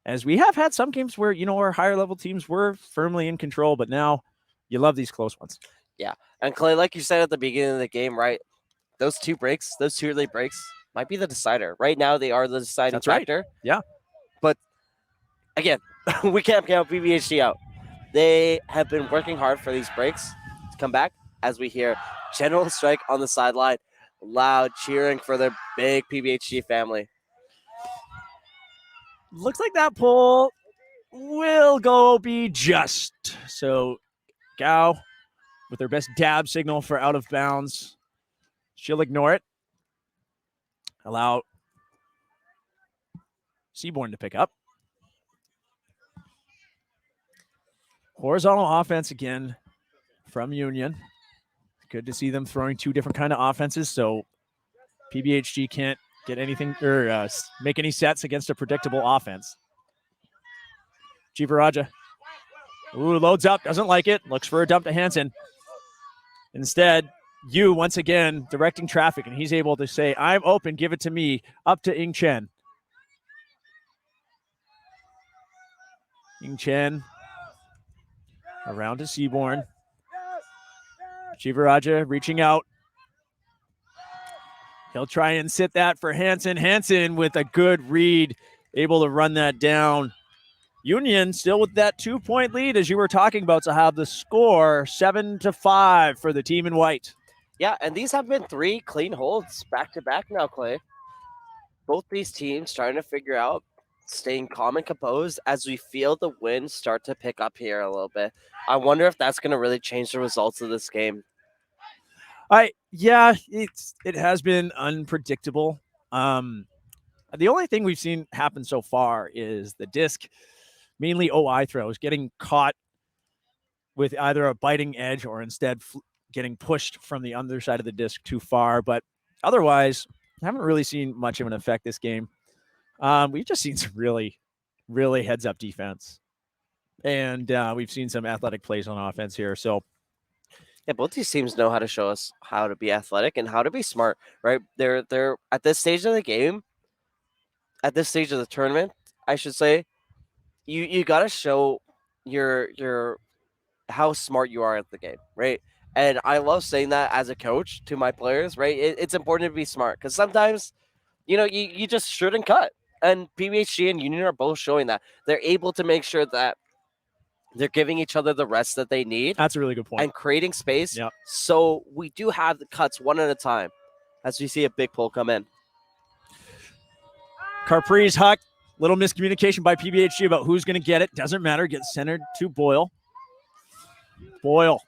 As we have had some games where, our higher level teams were firmly in control, but now you love these close ones. Yeah. And Clay, like you said at the beginning of the game, right? those two early breaks might be the decider. Right now, they are the deciding That's right. factor. Yeah. But again, we can't count PBHG out. They have been working hard for these breaks to come back as we hear General Strike on the sideline, loud cheering for their big PBHG family. Looks like that pull will go be just. So Gao with their best dab signal for out of bounds. She'll ignore it. Allow Seaborn to pick up. Horizontal offense again from Union. Good to see them throwing two different kind of offenses, so PBHG can't get anything or make any sets against a predictable offense. Jivaraja. Ooh, loads up, doesn't like it, looks for a dump to Hansen. Instead, Yu once again directing traffic, and he's able to say, I'm open, give it to me, up to Ing Chen. Ing Chen around to Seaborn. Jivaraja reaching out. He'll try and sit that for Hansen. Hansen with a good read, able to run that down. Union still with that 2-point lead, as you were talking about, to have the score 7-5 for the team in white. Yeah, and these have been 3 clean holds back-to-back now, Clay. Both these teams trying to figure out staying calm and composed as we feel the winds start to pick up here a little bit. I wonder if that's going to really change the results of this game. Yeah, it has been unpredictable. The only thing we've seen happen so far is the disc, mainly OI throws, getting caught with either a biting edge or instead getting pushed from the underside of the disc too far. But otherwise, I haven't really seen much of an effect this game. We've just seen some really, really heads-up defense. And we've seen some athletic plays on offense here. So, yeah, both these teams know how to show us how to be athletic and how to be smart, right? They're at this stage of the game, at this stage of the tournament, I should say, you got to show your how smart you are at the game, right? And I love saying that as a coach to my players, right? It's important to be smart because sometimes, you just shouldn't cut. And PBHG and Union are both showing that. They're able to make sure that they're giving each other the rest that they need. That's a really good point. And creating space. Yep. So we do have the cuts one at a time as we see a big pull come in. Carpre's huck. Little miscommunication by PBHG about who's going to get it. Doesn't matter. Gets centered to Boyle. Boyle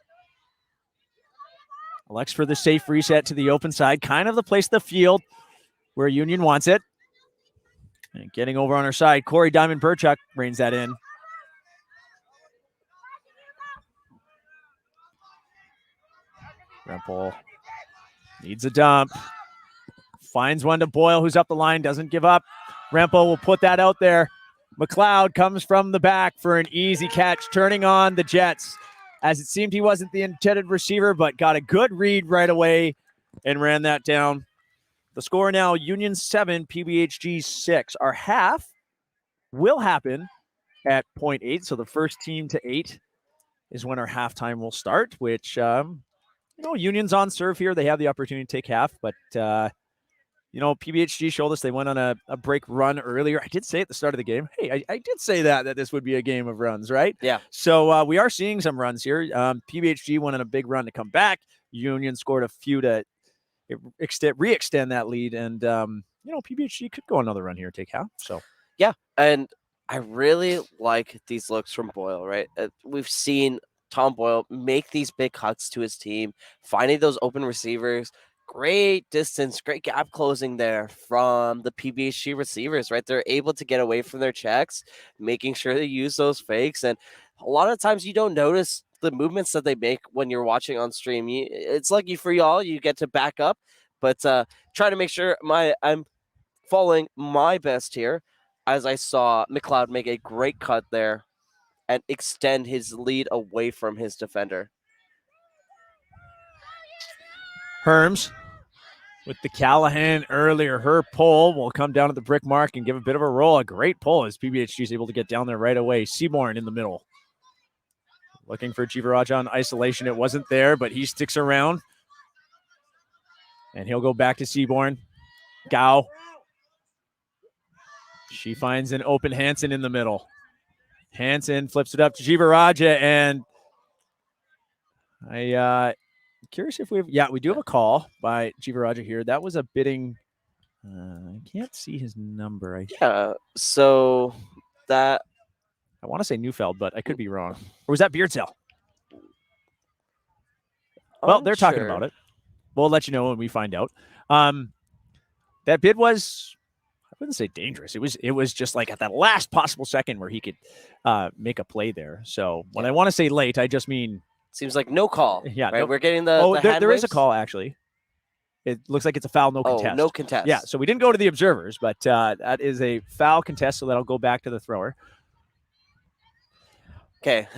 elects for the safe reset to the open side. Kind of the place of the field where Union wants it. And getting over on her side, Corey Diamond Burchuk reins that in. Rempel needs a dump. Finds one to Boyle, who's up the line, doesn't give up. Rempel will put that out there. McLeod comes from the back for an easy catch, turning on the Jets. As it seemed he wasn't the intended receiver, but got a good read right away and ran that down. The score now, Union 7, PBHG 6. Our half will happen at 0.8, so the first team to 8 is when our halftime will start, which, Union's on serve here. They have the opportunity to take half, but, PBHG showed us they went on a break run earlier. I did say at the start of the game, hey, I did say that this would be a game of runs, right? Yeah. So we are seeing some runs here. PBHG went on a big run to come back. Union scored a few to re-extend that lead, and, PBHG could go another run here, take half. So, yeah, and I really like these looks from Boyle, right? We've seen Tom Boyle make these big cuts to his team, finding those open receivers. Great distance, great gap closing there from the PBHG receivers, right? They're able to get away from their checks, making sure they use those fakes. And a lot of times you don't notice the movements that they make when you're watching on stream. It's lucky for y'all, you get to back up, but trying to make sure I'm following my best here as I saw McLeod make a great cut there and extend his lead away from his defender. Herms with the Callahan earlier. Her pull will come down at the brick mark and give a bit of a roll. A great pull as PBHG is able to get down there right away. Seaborn in the middle. Looking for Jivaraja on isolation. It wasn't there, but he sticks around. And he'll go back to Seaborn. Gao. She finds an open Hansen in the middle. Hansen flips it up to Jivaraja, and curious if we do have a call by Jivaraja here. That was a bidding. I can't see his number. So that I want to say Neufeld, but I could be wrong. Or was that Beardsell? Well, they're talking about it. We'll let you know when we find out. That bid was, I wouldn't say dangerous. It was just like at that last possible second where he could make a play there. So when I want to say late, I just mean seems like no call. Yeah, right. No, We're getting the there is a call actually. It looks like it's a foul, no contest. Oh, no contest. Yeah, so we didn't go to the observers, but that is a foul contest, so that'll go back to the thrower. Okay.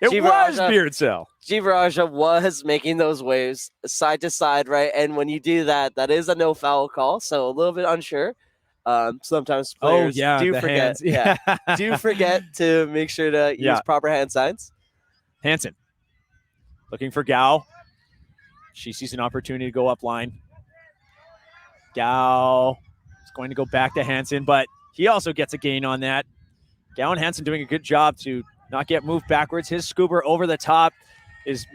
It was Beardsell. Jivaraja was making those waves side to side, right? And when you do that, that is a no foul call, so a little bit unsure. Sometimes players do forget. Do forget to make sure to use proper hand signs. Hansen looking for Gao. She sees an opportunity to go up line. Gao is going to go back to Hansen, but he also gets a gain on that. Gao and Hansen doing a good job to not get moved backwards. His scuba over the top is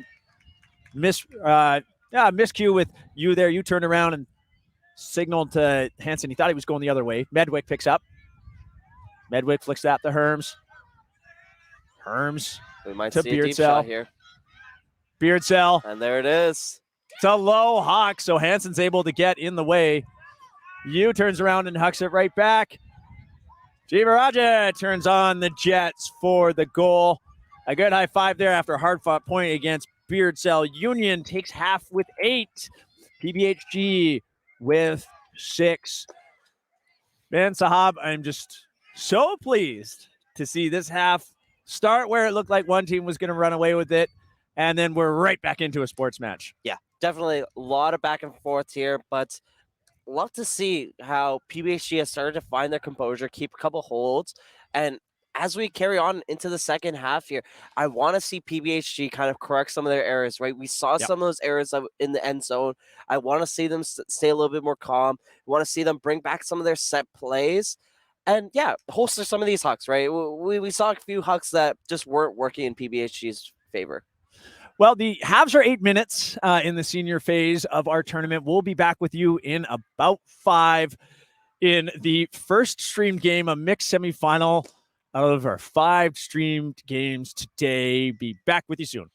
miscue with you there. You turned around and signaled to Hansen. He thought he was going the other way. Medwick picks up. Medwick flicks that to Herms. Herms we might to see a deep shot here. Beardsell. And there it is. It's a low hawk, so Hansen's able to get in the way. Yu turns around and hucks it right back. Jivaraja turns on the Jets for the goal. A good high five there after a hard-fought point against Beardsell. Union takes half with 8. PBHG with 6. Man, Sahab, I'm just so pleased to see this half start where it looked like one team was going to run away with it, and then we're right back into a sports match. Yeah, definitely a lot of back and forth here, but love to see how PBHG has started to find their composure, keep a couple holds, and as we carry on into the second half here, I want to see PBHG kind of correct some of their errors, right? We saw some of those errors in the end zone. I want to see them stay a little bit more calm. I want to see them bring back some of their set plays. And holster some of these hucks, right? We saw a few hucks that just weren't working in PBHG's favor. Well, the halves are 8 minutes in the senior phase of our tournament. We'll be back with you in about 5 in the first streamed game, a mixed semifinal of our 5 streamed games today. Be back with you soon.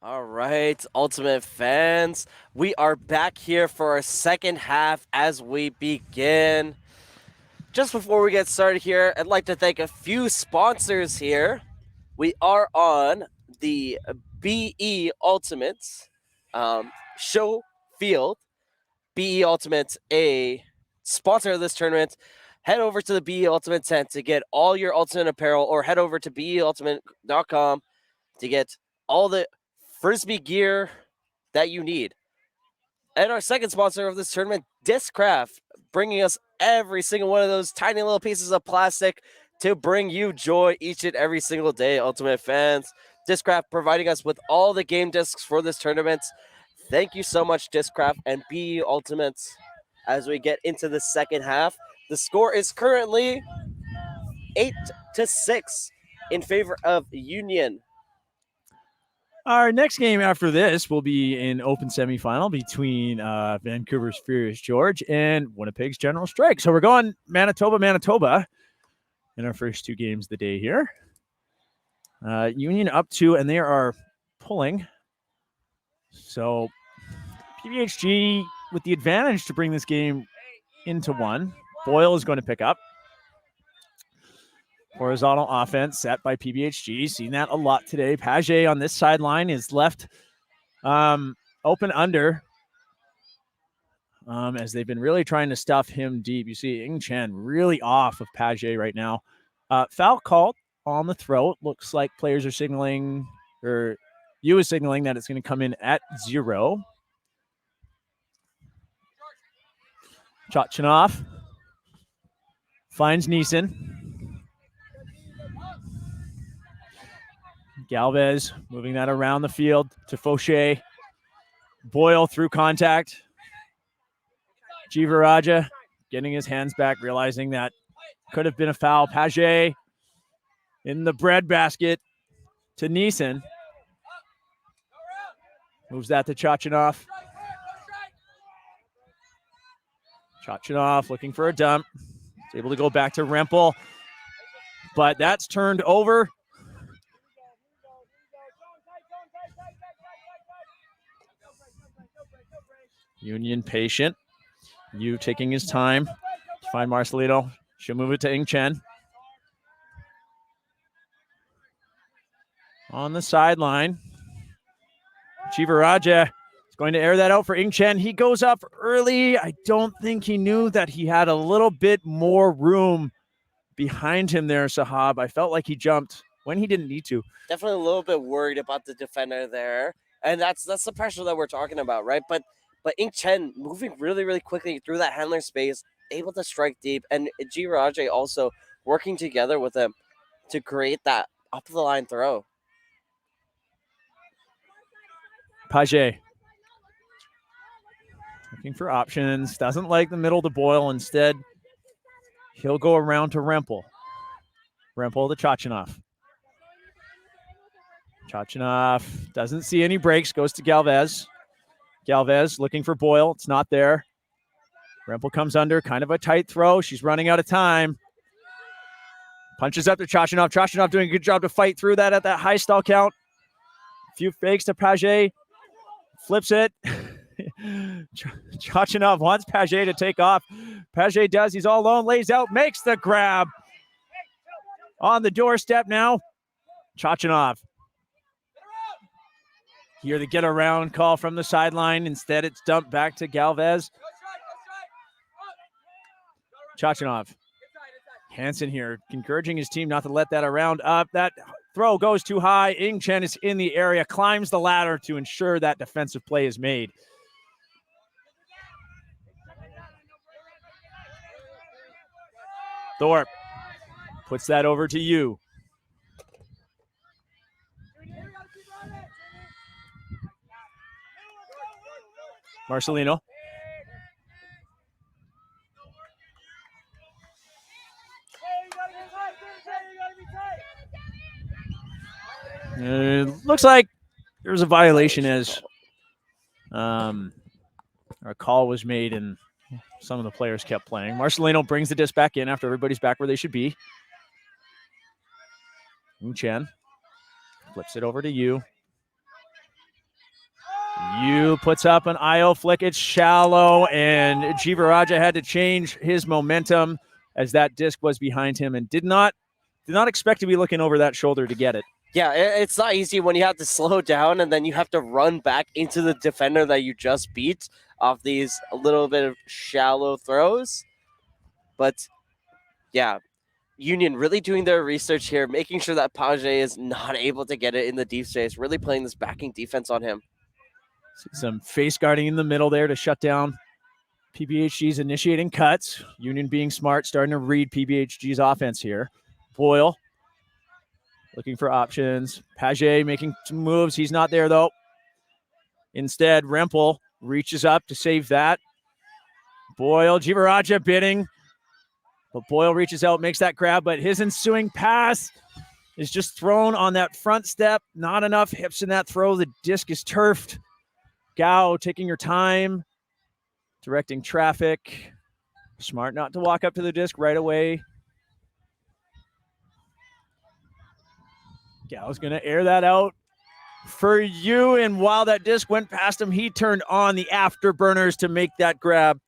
All right, Ultimate fans, we are back here for our second half as we begin. Just before we get started here, I'd like to thank a few sponsors here. We are on the BE Ultimates show field. BE Ultimates, a sponsor of this tournament. Head over to the BE Ultimate tent to get all your Ultimate apparel, or head over to beultimate.com to get all the Frisbee gear that you need. And our second sponsor of this tournament, Discraft, bringing us every single one of those tiny little pieces of plastic to bring you joy each and every single day, Ultimate fans. Discraft providing us with all the game discs for this tournament. Thank you so much, Discraft and BE Ultimates. As we get into the second half, the score is currently 8-6 in favor of Union. Our next game after this will be an open semifinal between Vancouver's Furious George and Winnipeg's General Strike. So we're going Manitoba in our first two games of the day here. Union up 2, and they are pulling. So PBHG with the advantage to bring this game into 1. Boyle is going to pick up. Horizontal offense set by PBHG. Seen that a lot today. Paget on this sideline is left open under as they've been really trying to stuff him deep. You see Ing Chen really off of Paget right now. Foul called on the throat. Looks like players are signaling, or you is signaling that it's going to come in at 0. Chochinov finds Neeson. Galvez moving that around the field to Fauché. Boyle through contact. Jivaraja getting his hands back, realizing that could have been a foul. Paget in the breadbasket to Neeson. Moves that to Chochinov. Chochinov looking for a dump. He's able to go back to Rempel, but that's turned over. Union patient. Yu taking his time to find Marcelino. She'll move it to Ing Chen. On the sideline. Chivaraja is going to air that out for Ing Chen. He goes up early. I don't think he knew that he had a little bit more room behind him there, Sahab. I felt like he jumped when he didn't need to. Definitely a little bit worried about the defender there. And that's the pressure that we're talking about, right? But Ing Chen moving really, really quickly through that handler space, able to strike deep, and G. Rajay also working together with him to create that up the line throw. Paget looking for options, doesn't like the middle to Boyle. Instead, he'll go around to Rempel. Rempel to Chochinov. Chochinov doesn't see any breaks, goes to Galvez. Galvez looking for Boyle. It's not there. Rempel comes under, kind of a tight throw. She's running out of time. Punches up to Chochinov. Chochinov doing a good job to fight through that at that high stall count. A few fakes to Paget. Flips it. Chochinov wants Paget to take off. Paget does. He's all alone. Lays out. Makes the grab. On the doorstep now. Chochinov. Here the get around call from the sideline. Instead, it's dumped back to Galvez. Chochinov. Hansen here encouraging his team not to let that around up. That throw goes too high. Ing Chen is in the area, climbs the ladder to ensure that defensive play is made. Thorpe puts that over to you. Marcelino. Looks like there was a violation as a call was made and some of the players kept playing. Marcelino brings the disc back in after everybody's back where they should be. Ing Chen flips it over to you. Yu puts up an IO flick. It's shallow, and Jivaraja had to change his momentum as that disc was behind him and did not expect to be looking over that shoulder to get it. Yeah, it's not easy when you have to slow down and then you have to run back into the defender that you just beat off these a little bit of shallow throws. But yeah, Union really doing their research here, making sure that Page is not able to get it in the deep space, really playing this backing defense on him. Some face guarding in the middle there to shut down PBHG's initiating cuts. Union being smart, starting to read PBHG's offense here. Boyle looking for options. Page making some moves. He's not there, though. Instead, Rempel reaches up to save that. Boyle, Jivaraja bidding. But Boyle reaches out, makes that grab, but his ensuing pass is just thrown on that front step. Not enough hips in that throw. The disc is turfed. Gao taking your time, directing traffic. Smart not to walk up to the disc right away. Gao's going to air that out for you. And while that disc went past him, he turned on the afterburners to make that grab.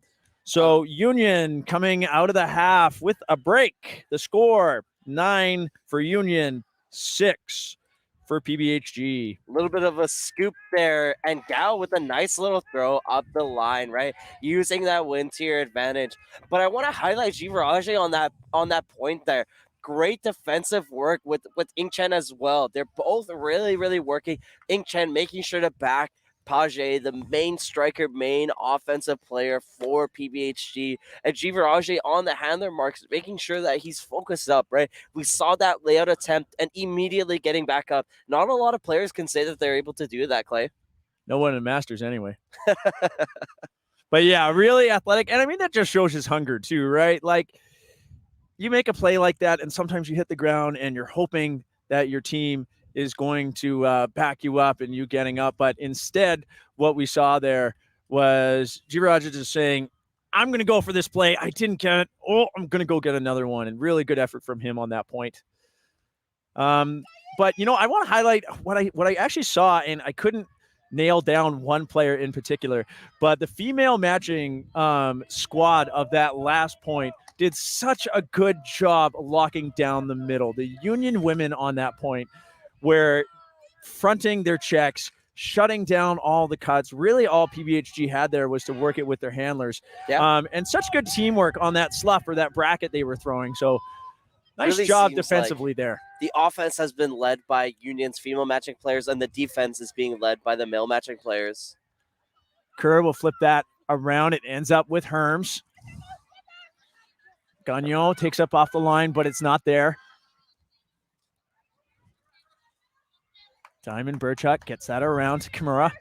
So Union coming out of the half with a break. The score, 9 for Union, 6 for PBHG. A little bit of a scoop there, and Gao with a nice little throw up the line, right? Using that wind to your advantage. But I want to highlight Jivaraja on that point there. Great defensive work with Ingchen as well. They're both really, really working. Ingchen making sure to back Page, the main striker, main offensive player for PBHG, and Jivaraja on the handler marks, making sure that he's focused up, right? We saw that layout attempt and immediately getting back up. Not a lot of players can say that they're able to do that, Clay. No one in Masters anyway. But yeah, really athletic. And I mean, that just shows his hunger too, right? Like, you make a play like that, and sometimes you hit the ground and you're hoping that your team is going to back you up and you getting up. But instead, what we saw there was Jivaraja just saying, I'm going to go for this play. I didn't get it. Oh, I'm going to go get another one. And really good effort from him on that point. But, you know, I want to highlight what I actually saw, and I couldn't nail down one player in particular, but the female matching squad of that last point did such a good job locking down the middle. The Union women on that point were fronting their checks, shutting down all the cuts. Really all PBHG had there was to work it with their handlers. Yeah. And such good teamwork on that slough or that bracket they were throwing. So nice Really job seems defensively like there. The offense has been led by Union's female matching players, and the defense is being led by the male matching players. Kerr will flip that around. It ends up with Herms. Gagnon takes up off the line, but it's not there. Diamond Burchuk gets that around to Kimura.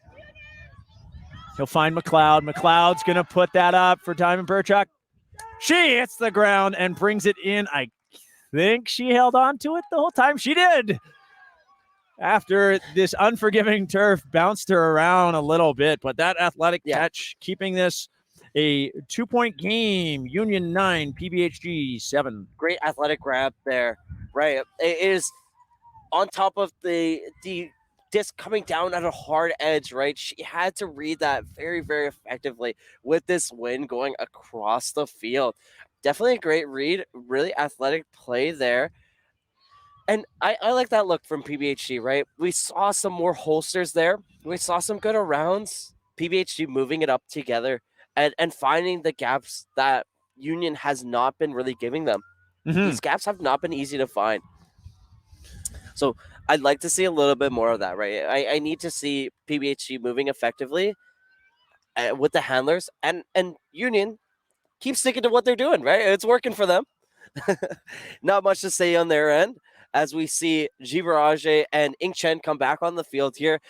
He'll find McLeod. McLeod's going to put that up for Diamond Burchuk. She hits the ground and brings it in. I think she held on to it the whole time. She did. After this unforgiving turf bounced her around a little bit, but that athletic catch, keeping this a 2-point game. Union 9, PBHG 7. Great athletic grab there, right? It is on top of the disc coming down at a hard edge, right? She had to read that very, very effectively with this wind going across the field. Definitely a great read, really athletic play there. And I like that look from PBHG, right? We saw some more holsters there. We saw some good arounds. PBHG moving it up together and finding the gaps that Union has not been really giving them. Mm-hmm. These gaps have not been easy to find. So I'd like to see a little bit more of that, right? I need to see PBHG moving effectively with the handlers, and Union keep sticking to what they're doing, right? It's working for them. Not much to say on their end as we see Jivaraja and Ingchen come back on the field here,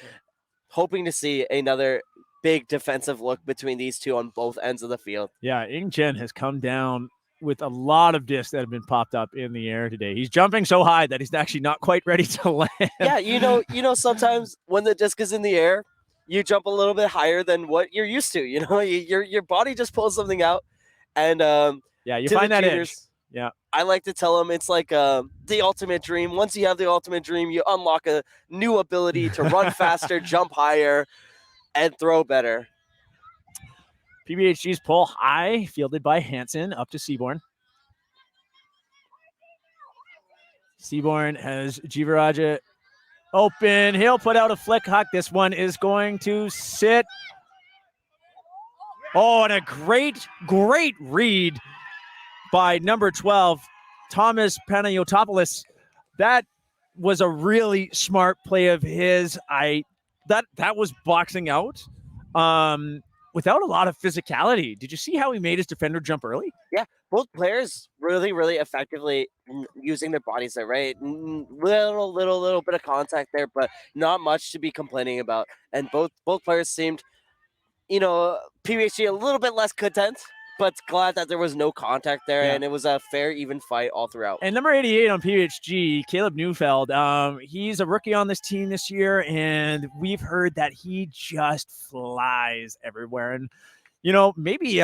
hoping to see another big defensive look between these two on both ends of the field. Yeah, Ingchen has come down with a lot of discs that have been popped up in the air today. He's jumping so high that he's actually not quite ready to land. Yeah, you know, sometimes when the disc is in the air, you jump a little bit higher than what you're used to. You know, your body just pulls something out, and yeah, you find that edge. Yeah, I like to tell them it's like the ultimate dream. Once you have the ultimate dream, you unlock a new ability to run faster, jump higher. and throw better. PBHG's pull high, fielded by Hansen, up to Seaborn. Seaborn has Jivaraja open. He'll put out a flick huck. This one is going to sit. Oh, and a great read by number 12, Thomas Panayotopoulos. That was a really smart play of his. That was boxing out without a lot of physicality. Did you see how he made his defender jump early? Yeah, both players really, really effectively using their bodies there, right? Little bit of contact there, but not much to be complaining about. And both players seemed, PBHG a little bit less content, but glad that there was no contact there, and it was a fair, even fight all throughout. And number 88 on PBHG, Caleb Neufeld, he's a rookie on this team this year, and we've heard that he just flies everywhere. And, maybe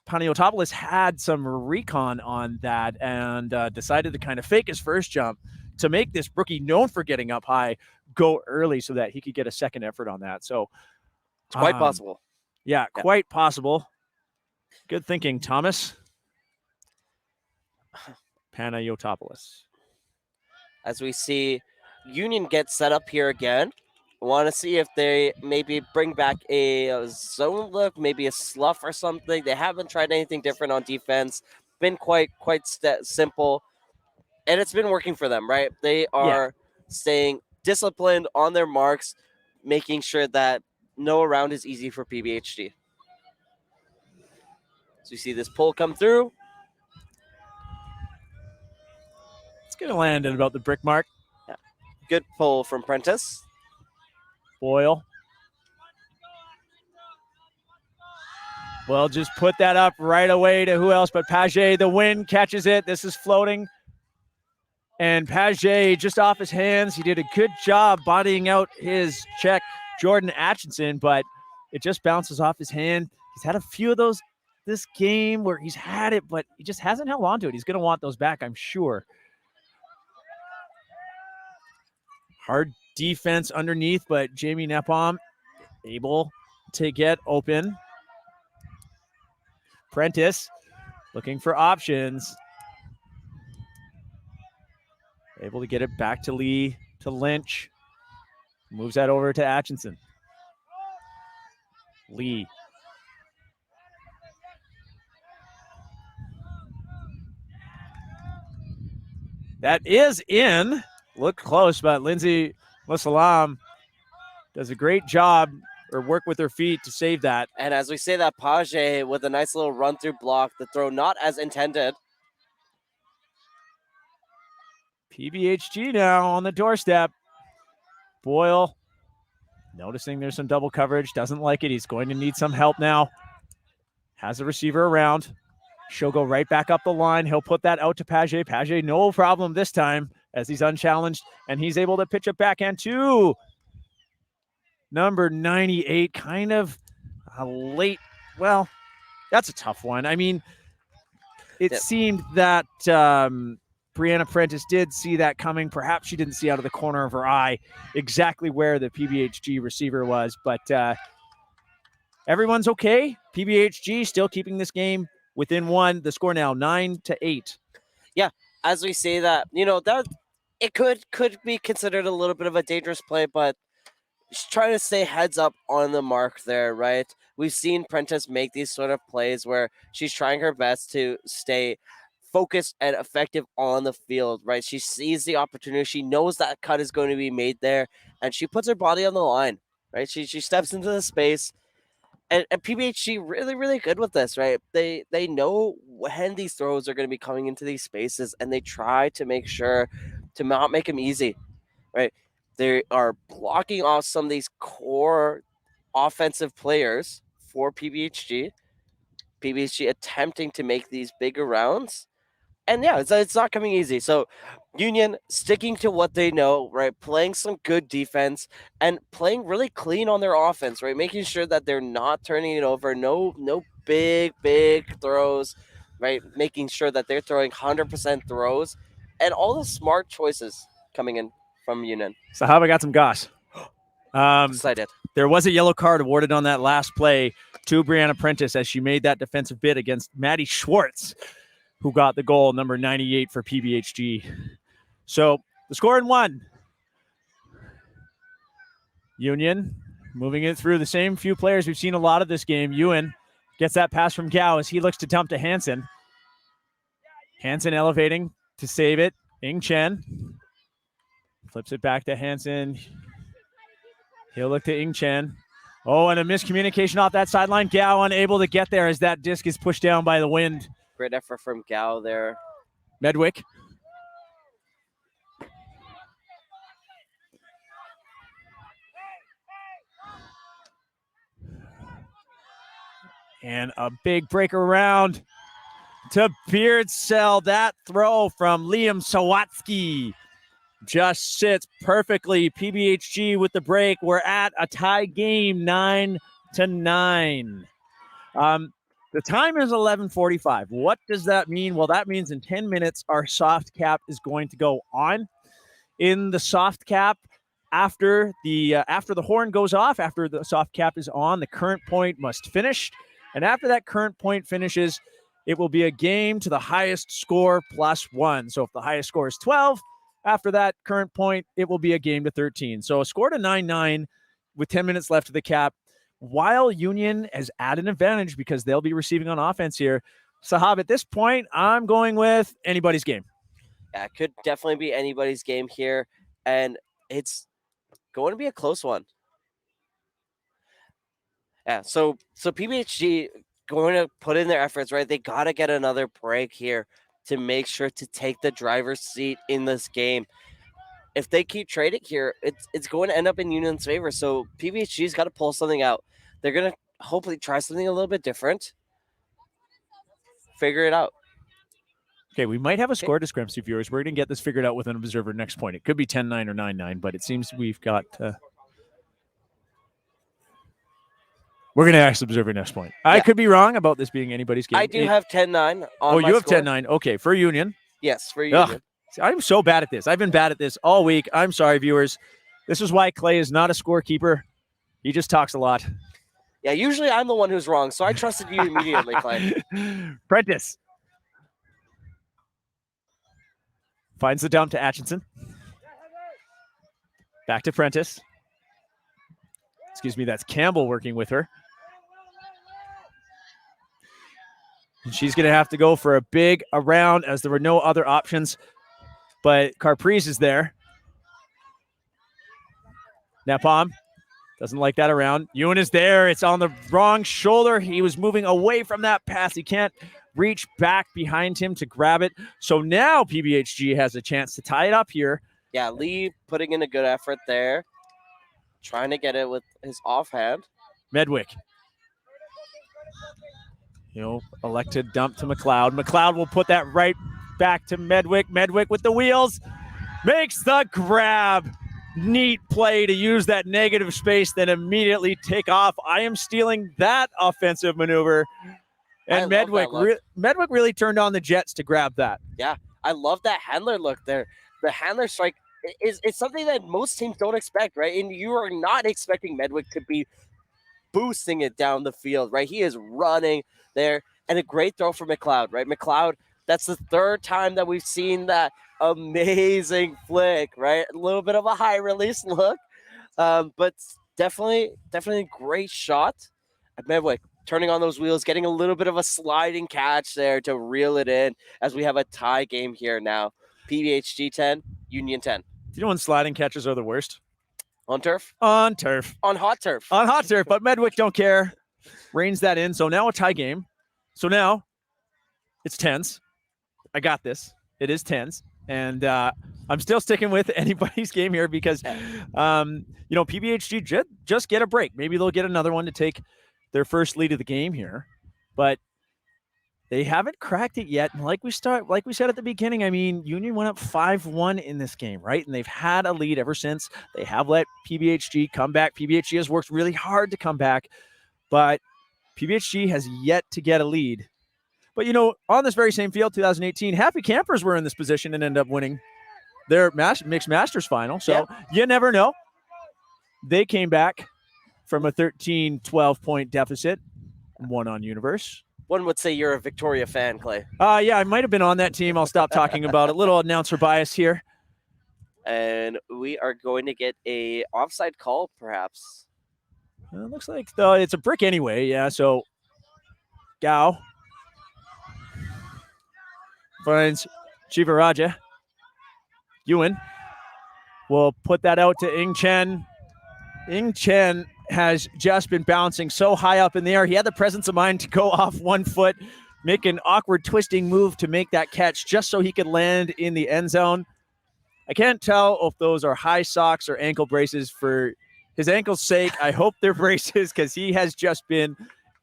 Panayotopoulos had some recon on that and decided to kind of fake his first jump to make this rookie known for getting up high go early so that he could get a second effort on that. So it's quite possible. Yeah, quite possible. Good thinking, Thomas. Panayotopoulos. As we see Union get set up here again. I want to see if they maybe bring back a zone look, maybe a slough or something. They haven't tried anything different on defense. Been quite simple, and it's been working for them, right? They are staying disciplined on their marks, making sure that no round is easy for PBHG. So you see this pull come through. It's going to land at about the brick mark. Yeah. Good pull from Prentice. Boyle. Well, just put that up right away to who else but Paget. The wind catches it. This is floating. And Paget just off his hands. He did a good job bodying out his check, Jordan Atchison, but it just bounces off his hand. He's had a few of those this game where he's had it, but he just hasn't held on to it. He's going to want those back, I'm sure. Hard defense underneath, but Jamie Nepom able to get open. Prentice looking for options. Able to get it back to Lee, to Lynch. Moves that over to Atchison. Lee. That is in. Looked close, but Lindsay Musalam does a great job or work with her feet to save that. And as we say that, Paget with a nice little run-through block. The throw not as intended. PBHG now on the doorstep. Boyle noticing there's some double coverage. Doesn't like it. He's going to need some help now. Has a receiver around. She'll go right back up the line. He'll put that out to Paget. Paget, no problem this time as he's unchallenged, and he's able to pitch it backhand to number 98. Kind of a late, well, that's a tough one. I mean, it seemed that Brianna Prentice did see that coming. Perhaps she didn't see out of the corner of her eye exactly where the PBHG receiver was, but everyone's okay. PBHG still keeping this game within one. The score now 9-8. Yeah, as we say that, that it could be considered a little bit of a dangerous play, but she's trying to stay heads up on the mark there, right? We've seen Prentice make these sort of plays where she's trying her best to stay focused and effective on the field, right? She sees the opportunity. She knows that cut is going to be made there, and she puts her body on the line, right? She steps into the space. And PBHG really, really good with this, right? They know when these throws are going to be coming into these spaces, and they try to make sure to not make them easy, right? They are blocking off some of these core offensive players for PBHG. PBHG attempting to make these bigger rounds. And yeah, it's not coming easy. So Union sticking to what they know, right? Playing some good defense and playing really clean on their offense, right? Making sure that they're not turning it over. No big throws, right? Making sure that they're throwing 100% throws and all the smart choices coming in from Union. So how have I got some goss? Excited. There was a yellow card awarded on that last play to Brianna Prentice as she made that defensive bid against Maddie Schwartz, who got the goal, number 98 for PBHG. So the score in 1. Union moving it through the same few players we've seen a lot of this game. Ewan gets that pass from Gao as he looks to dump to Hansen. Hansen elevating to save it. Ing Chen flips it back to Hansen. He'll look to Ing Chen. Oh, and a miscommunication off that sideline. Gao unable to get there as that disc is pushed down by the wind. Great effort from Gao there. Medwick. And a big break around to Beardsell. That throw from Liam Sawatsky just sits perfectly. PBHG with the break. We're at a tie game, 9-9. The time is 11:45. What does that mean? Well, that means in 10 minutes, our soft cap is going to go on. In the soft cap, after the horn goes off, after the soft cap is on, the current point must finish. And after that current point finishes, it will be a game to the highest score +1. So if the highest score is 12, after that current point, it will be a game to 13. So a score to 9-9 with 10 minutes left of the cap, while Union has added an advantage because they'll be receiving on offense here. Sahab, at this point, I'm going with anybody's game. Yeah, it could definitely be anybody's game here, and it's going to be a close one. Yeah, so PBHG going to put in their efforts, right? They got to get another break here to make sure to take the driver's seat in this game. If they keep trading here, it's going to end up in Union's favor. So PBHG's got to pull something out. They're going to hopefully try something a little bit different. Figure it out. Okay, we might have a score discrepancy, viewers. We're going to get this figured out with an observer next point. It could be 10-9 or 9-9, but it seems we've got... We're going to ask the observer next point. Yeah. I could be wrong about this being anybody's game. I do have 10-9 on you have score. 10-9. Okay, for Union. Yes, for Union. Ugh, I'm so bad at this. I've been bad at this all week. I'm sorry, viewers. This is why Clay is not a scorekeeper. He just talks a lot. Yeah, usually I'm the one who's wrong, so I trusted you immediately, Clay. Prentice. Finds the dump to Atchison. Back to Prentice. Excuse me, that's Campbell working with her. And she's going to have to go for a big around as there were no other options. But Carprise is there. Napalm doesn't like that around. Ewan is there. It's on the wrong shoulder. He was moving away from that pass. He can't reach back behind him to grab it. So now PBHG has a chance to tie it up here. Yeah, Lee putting in a good effort there. Trying to get it with his offhand. Medwick. Elected dump to McLeod. McLeod will put that right back to Medwick. Medwick with the wheels. Makes the grab. Neat play to use that negative space, then immediately take off. I am stealing that offensive maneuver. And Medwick really turned on the jets to grab that. Yeah, I love that handler look there. The handler strike is something that most teams don't expect, right? And you are not expecting Medwick to be boosting it down the field, right? He is running there. And a great throw for McLeod, right? McLeod, that's the third time that we've seen that amazing flick, right? A little bit of a high release look, but definitely great shot. Medwick turning on those wheels, getting a little bit of a sliding catch there to reel it in as we have a tie game here now. PBHG 10, Union 10. Do you know when sliding catches are the worst? On turf? On turf. On hot turf. On hot turf, but Medwick don't care. Reins that in. So now a tie game. So now it's 10s. I got this. It is 10s. And I'm still sticking with anybody's game here because, PBHG just get a break. Maybe they'll get another one to take their first lead of the game here. But they haven't cracked it yet. And like we said at the beginning, I mean, Union went up 5-1 in this game, right? And they've had a lead ever since. They have let PBHG come back. PBHG has worked really hard to come back, but PBHG has yet to get a lead. But, on this very same field, 2018, Happy Campers were in this position and ended up winning their mixed masters final. So You never know. They came back from a 13-12 point deficit. 1 on Universe. One would say you're a Victoria fan, Clay. Yeah, I might have been on that team. I'll stop talking about it. Little announcer bias here. And we are going to get a offside call, perhaps. It looks like it's a brick anyway. Yeah, so Gao finds Chivaraja. Ewan will put that out to Ing Chen. Ing Chen has just been bouncing so high up in the air. He had the presence of mind to go off 1 foot, make an awkward twisting move to make that catch just so he could land in the end zone. I can't tell if those are high socks or ankle braces for his ankle's sake. I hope they're braces because he has just been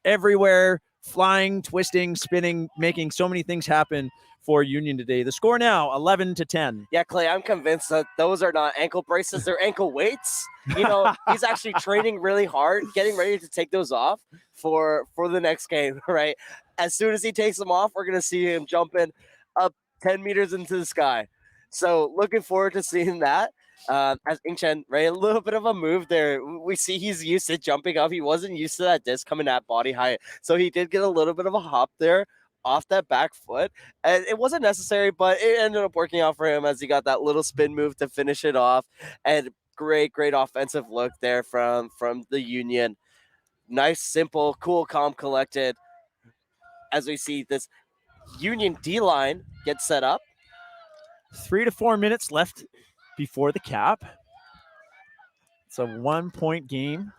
everywhere, flying, twisting, spinning, making so many things happen for Union today. The score now, 11-10. Yeah, Clay, I'm convinced that those are not ankle braces. They're ankle weights. You know, he's actually training really hard, getting ready to take those off for the next game, right? As soon as he takes them off, we're going to see him jumping up 10 meters into the sky. So looking forward to seeing that. As Ing Chen, right, a little bit of a move there. We see he's used to jumping up. He wasn't used to that disc coming at body height. So he did get a little bit of a hop there off that back foot. And it wasn't necessary, but it ended up working out for him as he got that little spin move to finish it off. And great offensive look there from the Union. Nice, simple, cool, calm, collected. As we see this Union D-line get set up. 3 to 4 minutes left before the cap. It's a 1-point game.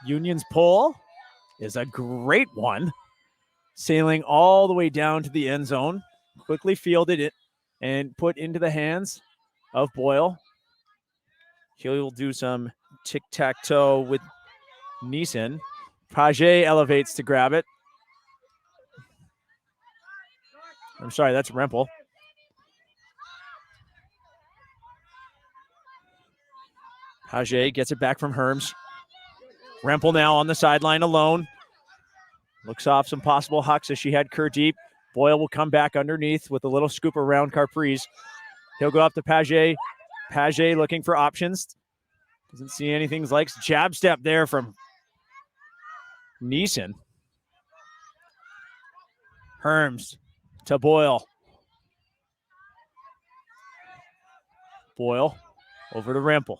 Union's pull is a great one. Sailing all the way down to the end zone. Quickly fielded it and put into the hands of Boyle. He'll do some tic-tac-toe with Neeson. Page elevates to grab it. I'm sorry, that's Rempel. Page gets it back from Herms. Rempel now on the sideline alone. Looks off some possible hucks as she had Kerr deep. Boyle will come back underneath with a little scoop around Carprise. He'll go up to Page. Page looking for options. Doesn't see anything. Likes jab step there from Neeson. Herms to Boyle. Boyle over to Rempel.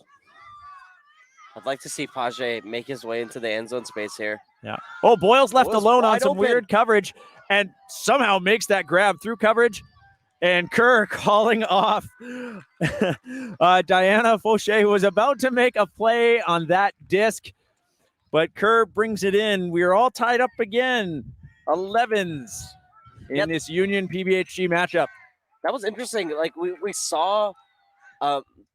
I'd like to see Page make his way into the end zone space here. Yeah. Oh, Boyle's left alone on some open. weird coverage and somehow makes that grab through coverage. And Kerr calling off Diana Fauché, who was about to make a play on that disc. But Kerr brings it in. We are all tied up again. 11s in this Union PBHG matchup. That was interesting. Like we saw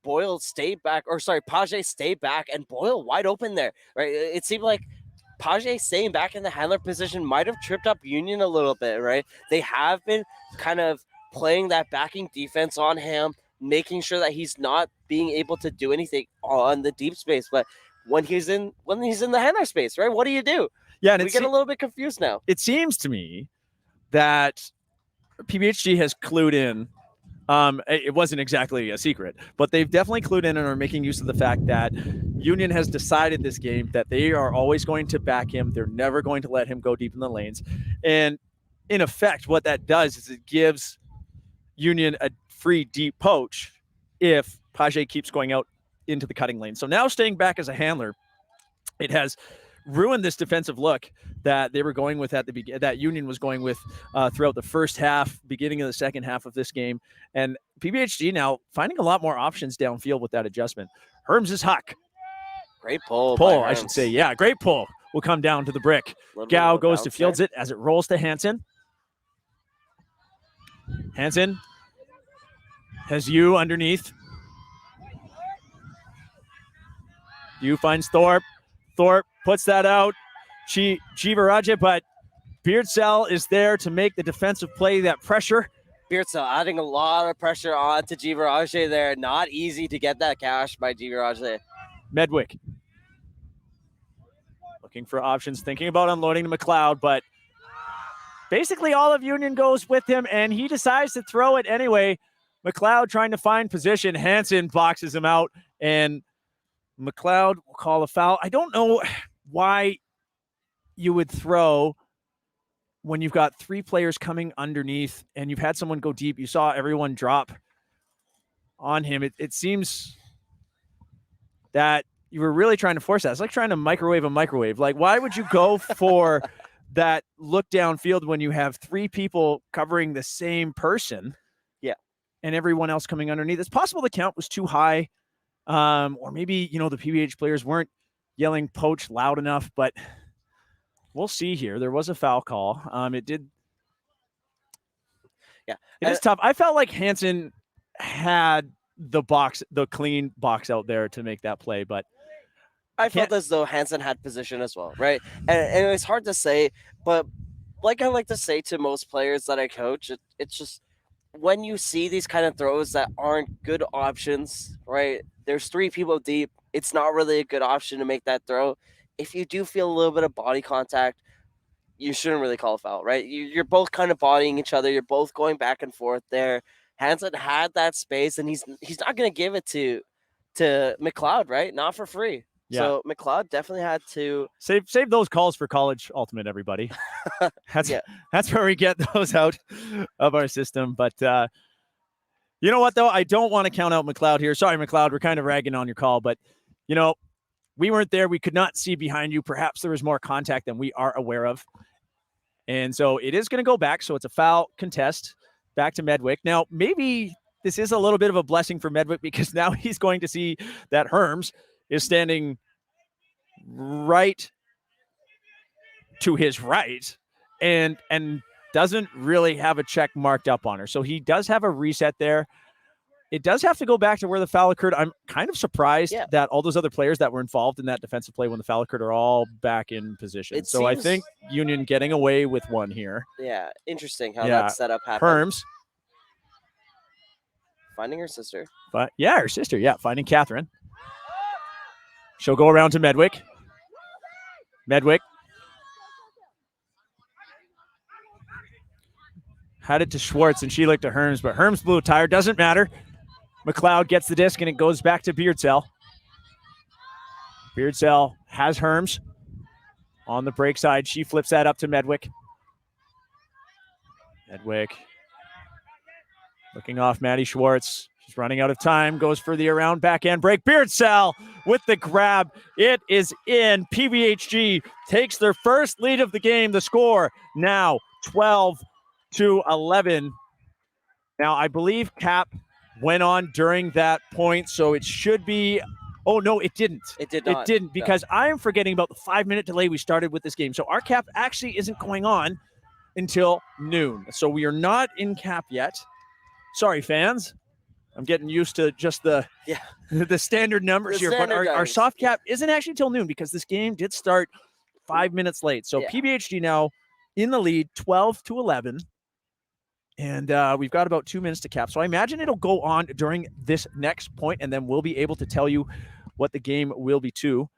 Boyle stay back, or sorry, Page stay back, and Boyle wide open there. Right? It seemed like Page staying back in the handler position might have tripped up Union a little bit. Right? They have been kind of playing that backing defense on him, making sure that he's not being able to do anything on the deep space. But when he's in the handler space, right? What do you do? Yeah, and we get a little bit confused now. It seems to me that PBHG has clued in. It wasn't exactly a secret, but they've definitely clued in and are making use of the fact that Union has decided this game that they are always going to back him. They're never going to let him go deep in the lanes. And in effect, what that does is it gives Union a free deep poach if Page keeps going out into the cutting lane. So now staying back as a handler, it has ruined this defensive look that they were going with at the beginning, that Union was going with throughout the first half, beginning of the second half of this game. And PBHG now finding a lot more options downfield with that adjustment. Herms' huck. Great pull. Pull, I should say. Yeah, great pull. Will come down to the brick. Gao goes to fields it as it rolls to Hansen. Hansen has you underneath. You finds Thorpe. Thorpe puts that out. Chivaraja, but Beardsell is there to make the defensive play, that pressure. Beardsell adding a lot of pressure on to Chivaraja there. Not easy to get that cash by Chivaraja. Medwick looking for options, thinking about unloading to McLeod, but basically all of Union goes with him, and he decides to throw it anyway. McLeod trying to find position. Hansen boxes him out, and McLeod will call a foul. I don't know why you would throw when you've got 3 players coming underneath and you've had someone go deep. You saw everyone drop on him. It seems that you were really trying to force that. It's like trying to microwave a microwave. Like, why would you go for that look downfield when you have 3 people covering the same person? Yeah. And everyone else coming underneath? It's possible the count was too high. Or maybe, the PBH players weren't yelling poach loud enough, but we'll see here. There was a foul call. It did. Yeah. It is tough. I felt like Hansen had the clean box out there to make that play, but I felt as though Hansen had position as well, right? And it's hard to say, but like I like to say to most players that I coach, it's just when you see these kind of throws that aren't good options, right? There's 3 people deep. It's not really a good option to make that throw. If you do feel a little bit of body contact, you shouldn't really call a foul, right? You're both kind of bodying each other. You're both going back and forth there. Hansen had that space, and he's not going to give it to McLeod, right? Not for free. Yeah. So McLeod definitely had to save those calls for college ultimate, everybody. That's where we get those out of our system. But you know what, though? I don't want to count out McLeod here. Sorry, McLeod. We're kind of ragging on your call, but we weren't there. We could not see behind you. Perhaps there was more contact than we are aware of. And so it is going to go back. So it's a foul contest back to Medwick. Now, maybe this is a little bit of a blessing for Medwick because now he's going to see that Herms is standing right to his right and doesn't really have a check marked up on her. So he does have a reset there. It does have to go back to where the foul occurred. I'm kind of surprised that all those other players that were involved in that defensive play when the foul occurred are all back in position. I think Union getting away with one here. Yeah, interesting how that setup happened. Herms. Finding her sister. But her sister, finding Catherine. She'll go around to Medwick. Medwick. Had it to Schwartz, and she looked to Herms, but Herms blew a tire. Doesn't matter. McLeod gets the disc, and it goes back to Beardsell. Beardsell has Herms on the break side. She flips that up to Medwick. Medwick looking off Maddie Schwartz. She's running out of time. Goes for the around backhand break. Beardsell with the grab. It is in. PBHG takes their first lead of the game. The score now 12-11. Now, I believe Cap went on during that point, so it should be. Oh, no, it didn't. It did not. It didn't, because I am forgetting about the 5-minute delay we started with this game. So our cap actually isn't going on until noon. So we are not in cap yet. Sorry, fans. I'm getting used to just the standard numbers here. But our soft cap isn't actually till noon because this game did start 5 minutes late. So PBHG now in the lead, 12-11. And we've got about 2 minutes to cap. So I imagine it'll go on during this next point, and then we'll be able to tell you what the game will be too.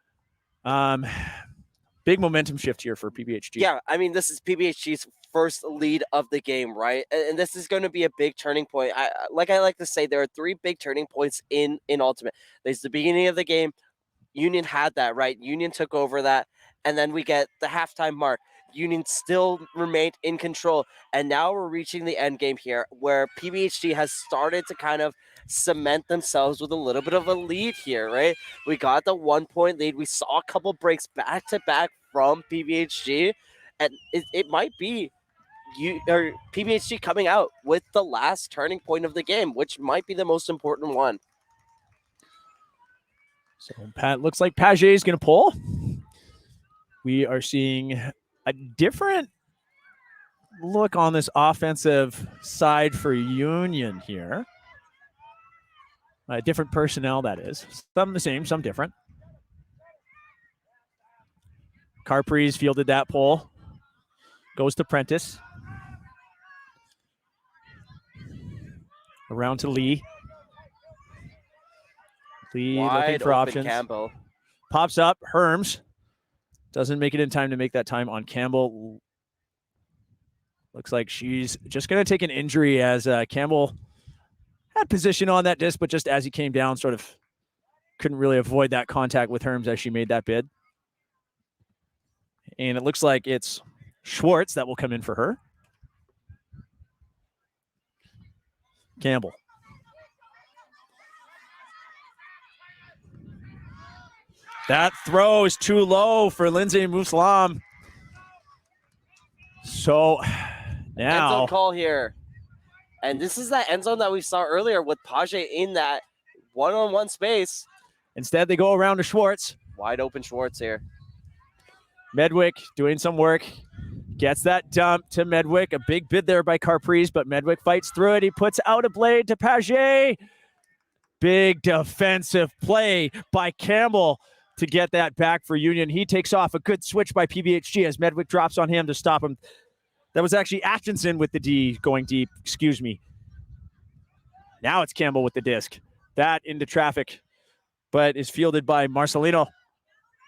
Big momentum shift here for PBHG. Yeah, I mean, this is PBHG's first lead of the game, right? And this is going to be a big turning point. I like to say, there are 3 big turning points in Ultimate. There's the beginning of the game. Union had that, right? Union took over that. And then we get the halftime mark. Union still remained in control. And now we're reaching the end game here where PBHG has started to kind of cement themselves with a little bit of a lead here, right? We got the 1-point lead. We saw a couple breaks back to back from PBHG. And it might be PBHG coming out with the last turning point of the game, which might be the most important one. So Pat looks like Paget is going to pull. We are seeing a different look on this offensive side for Union here. Different personnel, that is. Some the same, some different. Carpries fielded that pull. Goes to Prentice. Around to Lee. Lee looking for options. Campbell. Pops up. Herms. Doesn't make it in time to make that time on Campbell. Looks like she's just going to take an injury as Campbell had position on that disc, but just as he came down, sort of couldn't really avoid that contact with Herms as she made that bid. And it looks like it's Schwartz that will come in for her. Campbell. That throw is too low for Lindsay Muslam. So now. End zone call here. And this is that end zone that we saw earlier with Page in that one-on-one space. Instead, they go around to Schwartz. Wide open Schwartz here. Medwick doing some work. Gets that dump to Medwick. A big bid there by Carprise, but Medwick fights through it. He puts out a blade to Page. Big defensive play by Campbell to get that back for Union. He takes off. A good switch by PBHG as Medwick drops on him to stop him. That was actually Atkinson with the D going deep. Excuse me. Now it's Campbell with the disc. That into traffic, but is fielded by Marcelino.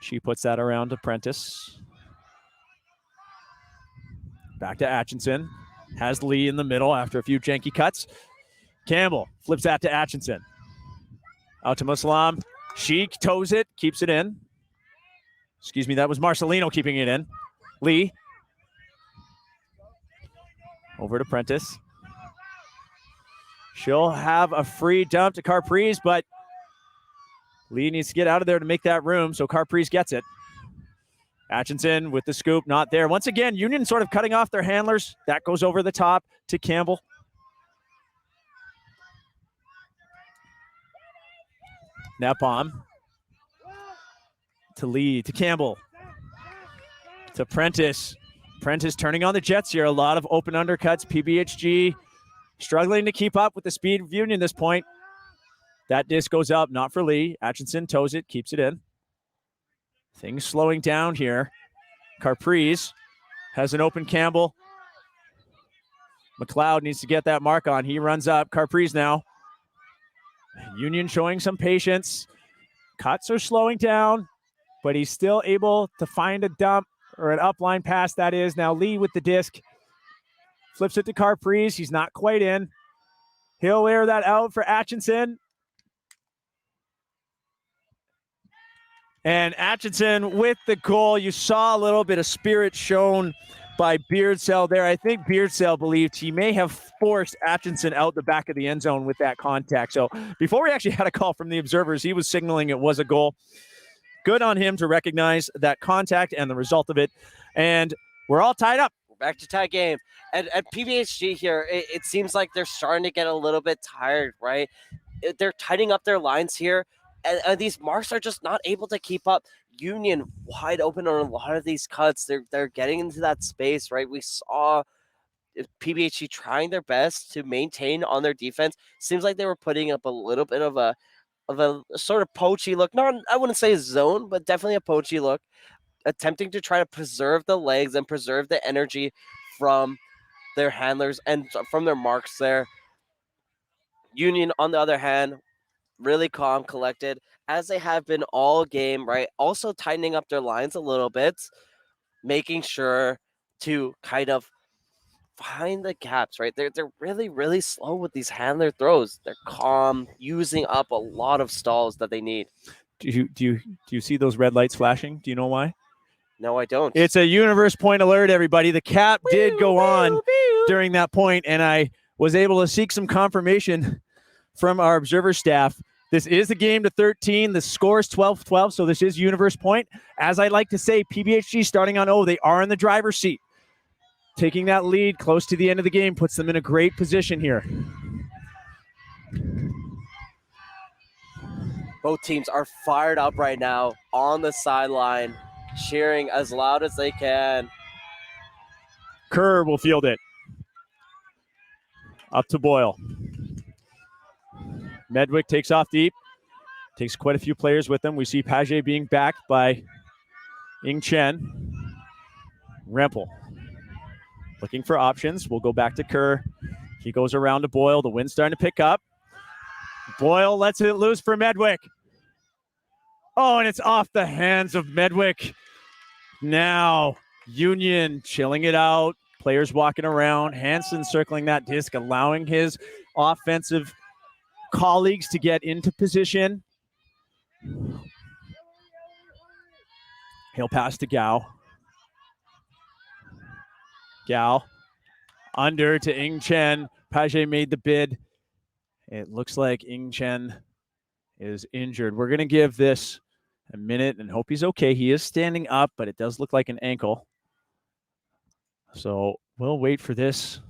She puts that around to Prentice. Back to Atkinson. Has Lee in the middle after a few janky cuts. Campbell flips that to Atkinson. Out to Muslam. She toes it, keeps it in. Excuse me, that was Marcelino keeping it in. Lee. Over to Prentice. She'll have a free dump to Carprise, but Lee needs to get out of there to make that room, so Carprise gets it. Atkinson with the scoop, not there. Once again, Union sort of cutting off their handlers. That goes over the top to Campbell. Nepom. To Lee, to Campbell. To Prentice. Prentice turning on the Jets here. A lot of open undercuts. PBHG struggling to keep up with the speed of Union at this point. That disc goes up, not for Lee. Atkinson toes it, keeps it in. Things slowing down here. Carprise has an open Campbell. McLeod needs to get that mark on. He runs up. Carprise now. Union showing some patience. Cuts are slowing down, but he's still able to find a dump or an upline pass, that is. Now Lee with the disc. Flips it to Carprise. He's not quite in. He'll air that out for Atkinson. And Atkinson with the goal. You saw a little bit of spirit shown by Beardsell there. I think Beardsell believed he may have forced Atkinson out the back of the end zone with that contact. So before we actually had a call from the observers, he was signaling it was a goal. Good on him to recognize that contact and the result of it. And we're all tied up. We're back to tie game. And at PBHG here, it seems like they're starting to get a little bit tired, right? They're tightening up their lines here. And these marks are just not able to keep up. Union wide open on a lot of these cuts. They're getting into that space, right? We saw PBHG trying their best to maintain on their defense. Seems like they were putting up a little bit of a sort of poachy look. Not, I wouldn't say a zone, but definitely a poachy look. Attempting to try to preserve the legs and preserve the energy from their handlers and from their marks there. Union, on the other hand, really calm, collected, as they have been all game, right? Also tightening up their lines a little bit, making sure to kind of find the gaps, right? They're really, really slow with these handler throws. They're calm, using up a lot of stalls that they need. Do you see those red lights flashing? Do you know why? No, I don't. It's a universe point alert, everybody. The cap did go on during that point, and I was able to seek some confirmation from our observer staff. This is a game to 13. The score is 12-12, so this is universe point. As I like to say, PBHG starting on O, they are in the driver's seat. Taking that lead close to the end of the game puts them in a great position here. Both teams are fired up right now on the sideline, cheering as loud as they can. Kerr will field it. Up to Boyle. Medwick takes off deep. Takes quite a few players with him. We see Page being backed by Ying Chen. Rempel looking for options. We'll go back to Kerr. He goes around to Boyle. The wind's starting to pick up. Boyle lets it loose for Medwick. Oh, and it's off the hands of Medwick. Now, Union chilling it out. Players walking around. Hansen circling that disc, allowing his offensive colleagues to get into position. He'll pass to Gao. Gao under to Ing Chen. Page made the bid. It looks like Ing Chen is injured. We're going to give this a minute and hope he's okay. He is standing up, but it does look like an ankle. So we'll wait for this.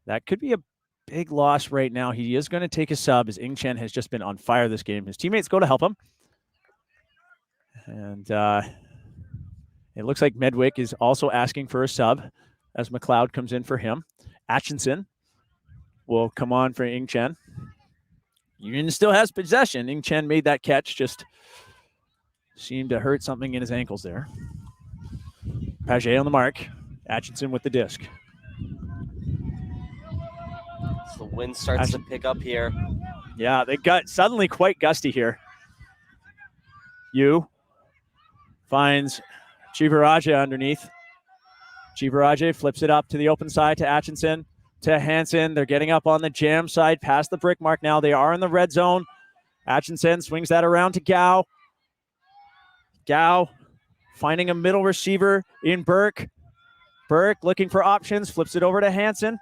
That could be a big loss right now. He is going to take a sub as Ing Chen has just been on fire this game. His teammates go to help him. And it looks like Medwick is also asking for a sub as McLeod comes in for him. Atchison will come on for Ing Chen. Union still has possession. Ing Chen made that catch, just seemed to hurt something in his ankles there. Page on the mark. Atchison with the disc. So the wind starts to pick up here. Yeah, they got suddenly quite gusty here. Yu finds Chivaraja underneath. Chivaraja flips it up to the open side to Atchison, to Hansen. They're getting up on the jam side, past the brick mark now. They are in the red zone. Atchison swings that around to Gao. Gao finding a middle receiver in Burke. Burke looking for options, flips it over to Hansen.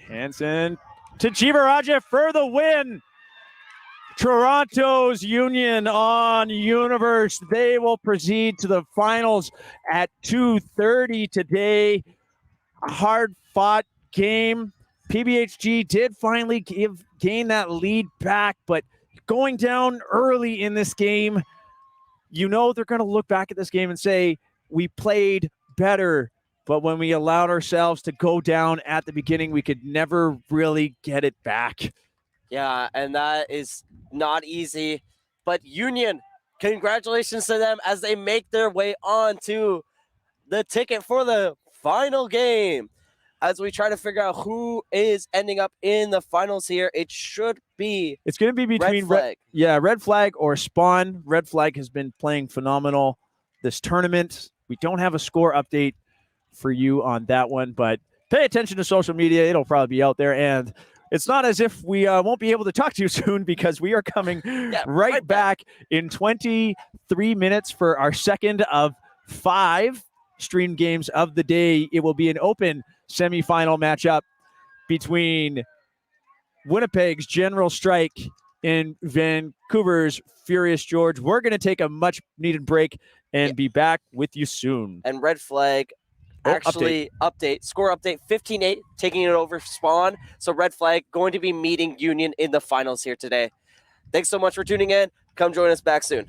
Hansen to Chivaraja for the win. Toronto's Union on Universe. They will proceed to the finals at 2:30 today. A hard-fought game. PBHG did finally gain that lead back, but going down early in this game, you know they're going to look back at this game and say, we played better, but when we allowed ourselves to go down at the beginning, we could never really get it back. Yeah, and that is not easy. But Union, congratulations to them as they make their way on to the ticket for the final game. As we try to figure out who is ending up in the finals here, it should be It's going to be between Red Flag or Spawn. Red Flag has been playing phenomenal this tournament. We don't have a score update for you on that one, but pay attention to social media. It'll probably be out there. And it's not as if we won't be able to talk to you soon, because we are coming right back in 23 minutes for our second of 5 stream games of the day. It will be an open semifinal matchup between Winnipeg's General Strike and Vancouver's Furious George. We're going to take a much needed break and be back with you soon. And Red Flag score update 15-8, taking it over Spawn. So Red Flag going to be meeting Union in the finals here today. Thanks so much for tuning in. Come join us back soon.